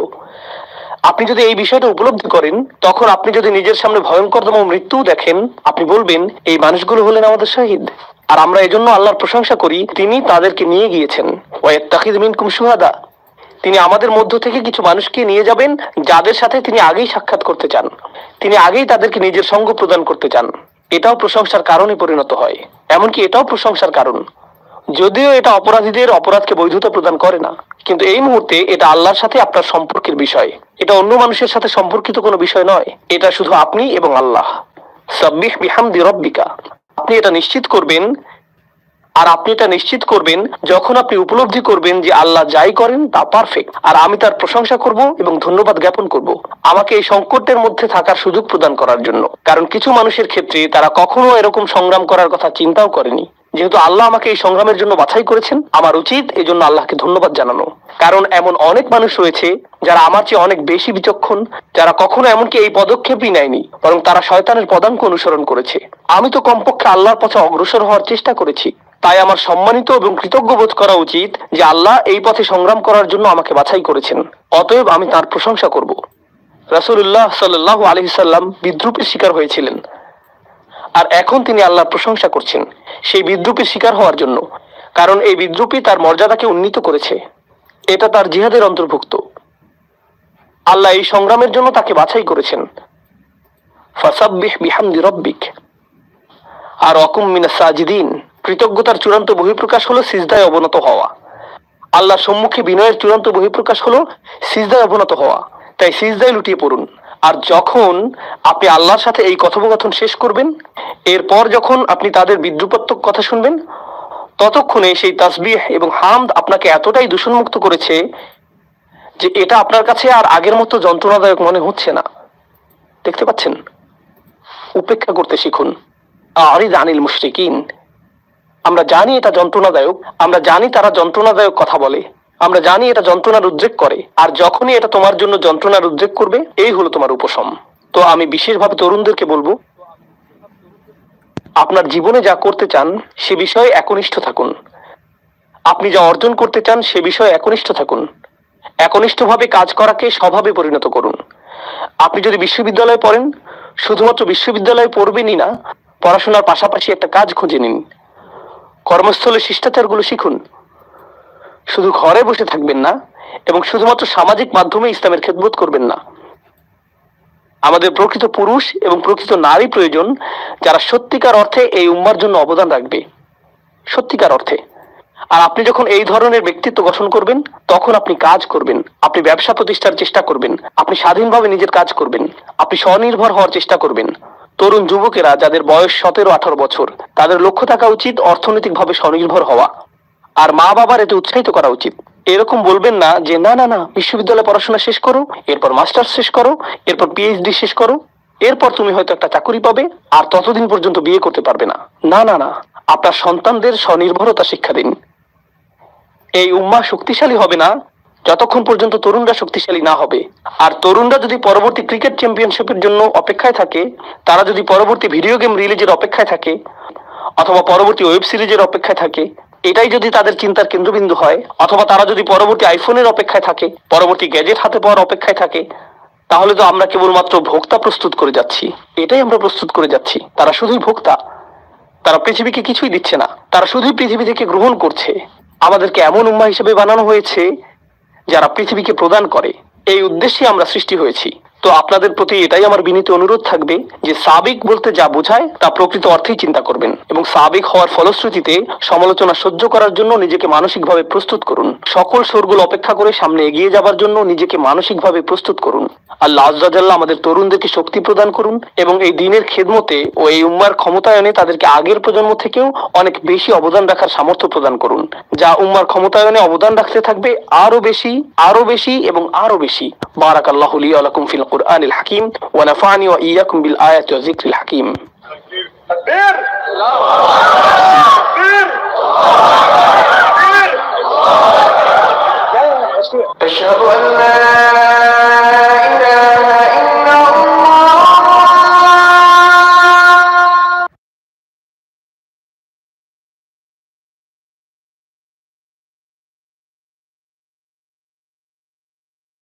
আপনি যদি এই বিষয়টা উপলব্ধি করেন, তখন আপনি যদি নিজের সামনে ভয়ঙ্করতম মৃত্যু দেখেন, আপনি বলবেন, এই মানুষগুলো হলেন আমাদের শহীদ। আর আমরা এজন্য আল্লাহর প্রশংসা করি, তিনি তাদেরকে নিয়ে গিয়েছেন। ওয়াত্তাখিযু মিনকুম শুহাদা, তিনি আমাদের মধ্য থেকে কিছু মানুষকে নিয়ে যাবেন যাদের সাথে তিনি আগেই সাক্ষাৎ করতে চান, তিনি আগেই তাদেরকে নিজের সঙ্গ প্রদান করতে চান। এটাও প্রশংসার কারণে পরিণত হয়। এমনকি এটাও প্রশংসার কারণ, যদিও এটা অপরাধীদের অপরাধকে বৈধতা প্রদান করে না, কিন্তু এই মুহূর্তে এটা আল্লাহর সাথে আপনার সম্পর্কের বিষয়। এটা অন্য মানুষের সাথে সম্পর্কিত কোনো বিষয় নয়, এটা শুধু আপনি এবং আল্লাহ। সাব্বিহ বিহামদি রব্বিকা, আপনি এটা নিশ্চিত করবেন, আর আপনি এটা নিশ্চিত করবেন যখন আপনি উপলব্ধি করবেন যে আল্লাহ যাই করেন তা পারফেক্ট, আর আমি তার প্রশংসা করব এবং ধন্যবাদ জ্ঞাপন করব আমাকে এই সংকটের মধ্যে থাকার সুযোগ প্রদান করার জন্য। কারণ কিছু মানুষের ক্ষেত্রে তারা কখনো এরকম সংগ্রাম করার কথা চিন্তাও করেনি। যেহেতু আল্লাহ আমাকে এই সংগ্রামের জন্য বাছাই করেছেন, আমার উচিত এই জন্য আল্লাহকে ধন্যবাদ জানানো। কারণ এমন অনেক মানুষ রয়েছে যারা আমার চেয়ে অনেক বেশি বিচক্ষণ, যারা কখনো এমনকি এই পদক্ষেপই নেয়নি, বরং তারা শয়তানের পদাঙ্ক অনুসরণ করেছে। আমি তো কমপক্ষে আল্লাহর পথে অগ্রসর হওয়ার চেষ্টা করেছি। তাই আমার সম্মানিত এবং কৃতজ্ঞ বোধ করা উচিত যে আল্লাহ এই পথে সংগ্রাম করার জন্য আমাকে বাছাই করেছেন। অতএব আমি তার প্রশংসা করব। রাসূলুল্লাহ সাল্লাল্লাহু আলাইহি সাল্লাম বিদ্রূপের শিকার হয়েছিলেন, আর এখন তিনি আল্লাহর প্রশংসা করছেন সেই বিদ্রূপের শিকার হওয়ার জন্য। কারণ এই বিদ্রূপই তার মর্যাদাকে উন্নীত করেছে, এটা তার জিহাদের অন্তর্ভুক্ত। আল্লাহ এই সংগ্রামের জন্য তাকে বাছাই করেছেন। ফাসাব্বিহ বিহামদি রব্বিক আর ওয়াকুম মিনাস সাজিদিন। কৃতজ্ঞতার চূড়ান্ত বহিঃপ্রকাশ হলো সিজদায় অবনত হওয়া। আল্লাহর সম্মুখে বিনয়ের চূড়ান্ত বহিঃপ্রকাশ হলো সিজদায় অবনত হওয়া। তাই সিজদায় লুটিয়ে পড়ুন। আর যখন আপনি আল্লাহর সাথে এই কথোপকথন শেষ করবেন, এরপর যখন আপনি তাদের বিদ্রুপাত্মক কথা শুনবেন, ততক্ষণে সেই তাসবিহ এবং হামদ আপনাকে এতটাই দূষণমুক্ত করেছে যে এটা আপনার কাছে আর আগের মতো যন্ত্রণাদায়ক মনে হচ্ছে না। দেখতে পাচ্ছেন? উপেক্ষা করতে শিখুন। আরিদ আনিল মুশরিকিন। আমরা জানি এটা যন্ত্রণাদায়ক, আমরা জানি তারা যন্ত্রণাদায়ক কথা বলে, আমরা জানি এটা যন্ত্রণার উদ্রেক করে, আর যখনই এটা তোমার জন্য যন্ত্রণার উদ্রেক করবে, এই হলো তোমার উপশম। তো আমি বিশেষভাবে তরুণদেরকে বলবো, আপনার জীবনে যা করতে চান সে বিষয়ে একনিষ্ঠ থাকুন। আপনি যা অর্জন করতে চান সে বিষয়ে একনিষ্ঠ থাকুন। একনিষ্ঠভাবে কাজ করাকে স্বভাবে পরিণত করুন। আপনি যদি বিশ্ববিদ্যালয়ে পড়েন, শুধুমাত্র বিশ্ববিদ্যালয়ে পড়বেনই না, পড়াশোনার পাশাপাশি একটা কাজ খুঁজে নিন। কর্মস্থলে শিষ্টাচারগুলো শিখুন। শুধু ঘরে বসে থাকবেন না এবং শুধুমাত্র সামাজিক মাধ্যমে ইসলামের খেদমত করবেন না। আমাদের প্রকৃত পুরুষ এবং প্রকৃত নারী প্রয়োজন, যারা সত্যিকার অর্থে এই উম্মার জন্য অবদান রাখবে, সত্যিকার অর্থে। আর আপনি যখন এই ধরনের ব্যক্তিত্ব গঠন করবেন, তখন আপনি কাজ করবেন, আপনি ব্যবসা প্রতিষ্ঠার চেষ্টা করবেন, আপনি স্বাধীনভাবে নিজের কাজ করবেন, আপনি স্বনির্ভর হওয়ার চেষ্টা করবেন। তরুণ যুবকেরা যাদের বয়স 17-18 বছর, তাদের লক্ষ্য থাকা উচিত অর্থনৈতিকভাবে স্বনির্ভর হওয়া। আর মা বাবার এতে উৎসাহিত করা উচিত। এরকম বলবেন না যে না না না, বিশ্ববিদ্যালয়ে পড়াশোনা শেষ করো, এরপর মাস্টার্স শেষ করো, এরপর পিএইচডি শেষ করো, এরপর তুমি হয়তো একটা চাকরি পাবে, আর ততদিন পর্যন্ত বিয়ে করতে পারবে না। না না না, আপনার সন্তানদের স্বনির্ভরতা শিক্ষা দিন। এই উম্মাহ শক্তিশালী হবে না যতক্ষণ পর্যন্ত তরুণরা শক্তিশালী না হবে। আর তরুণরা যদি পরবর্তী ক্রিকেট চ্যাম্পিয়নশিপের জন্য অপেক্ষায় থাকে, তারা যদি পরবর্তী ভিডিও গেম রিলিজের অপেক্ষায় থাকে, অথবা পরবর্তী ওয়েব সিরিজের অপেক্ষায় থাকে, এটাই যদি তাদের চিন্তার কেন্দ্রবিন্দু হয়, অথবা তারা যদি পরবর্তী আইফোনের অপেক্ষায় থাকে, পরবর্তী গ্যাজেট হাতে পাওয়ার অপেক্ষায় থাকে, তাহলে তো আমরা কেবলমাত্র ভোক্তা প্রস্তুত করে যাচ্ছি। এটাই আমরা প্রস্তুত করে যাচ্ছি। তারা শুধুই ভোক্তা, তারা পৃথিবীকে কিছুই দিচ্ছে না, তারা শুধুই পৃথিবী থেকে গ্রহণ করছে। আমাদেরকে এমন উম্মাহ হিসেবে বানানো হয়েছে যারা পৃথিবীকে প্রদান করে। এই উদ্দেশ্যে আমরা সৃষ্টি হয়েছি। তো আপনাদের প্রতি এটাই আমার বিনীত অনুরোধ থাকবে যে সাবিক বলতে যা বোঝায় তা প্রকৃত অর্থেই চিন্তা করবেন, এবং সাবিক হওয়ার ফলশ্রুতিতে সমালোচনা সহ্য করার জন্য নিজেকে মানসিকভাবে প্রস্তুত করুন। সকল শোরগোল অপেক্ষা করে সামনে এগিয়ে যাবার জন্য নিজেকে মানসিকভাবে প্রস্তুত করুন। আল্লাহ আজ্জা জাল্লা আমাদের তরুণদেরকে শক্তি প্রদান করুন এবং এই দিনের খেদমতে ও এই উম্মার ক্ষমতায়নে তাদেরকে আগের প্রজন্ম থেকেও অনেক বেশি অবদান রাখার সামর্থ্য প্রদান করুন, যা উম্মার ক্ষমতায়নে অবদান রাখতে থাকবে আরো বেশি, আরো বেশি এবং আরো বেশি। বারাকাল্লাহু লি ওয়া লাকুম ফিল কুরআনিল হাকিম ওয়া নাফা'নি ওয়া ইয়্যাকুম বিল আয়াতি ওয়া যিকরিল হাকিম। তাকবীর! তাকবীর! তাকবীর! আশহাদু আল্লা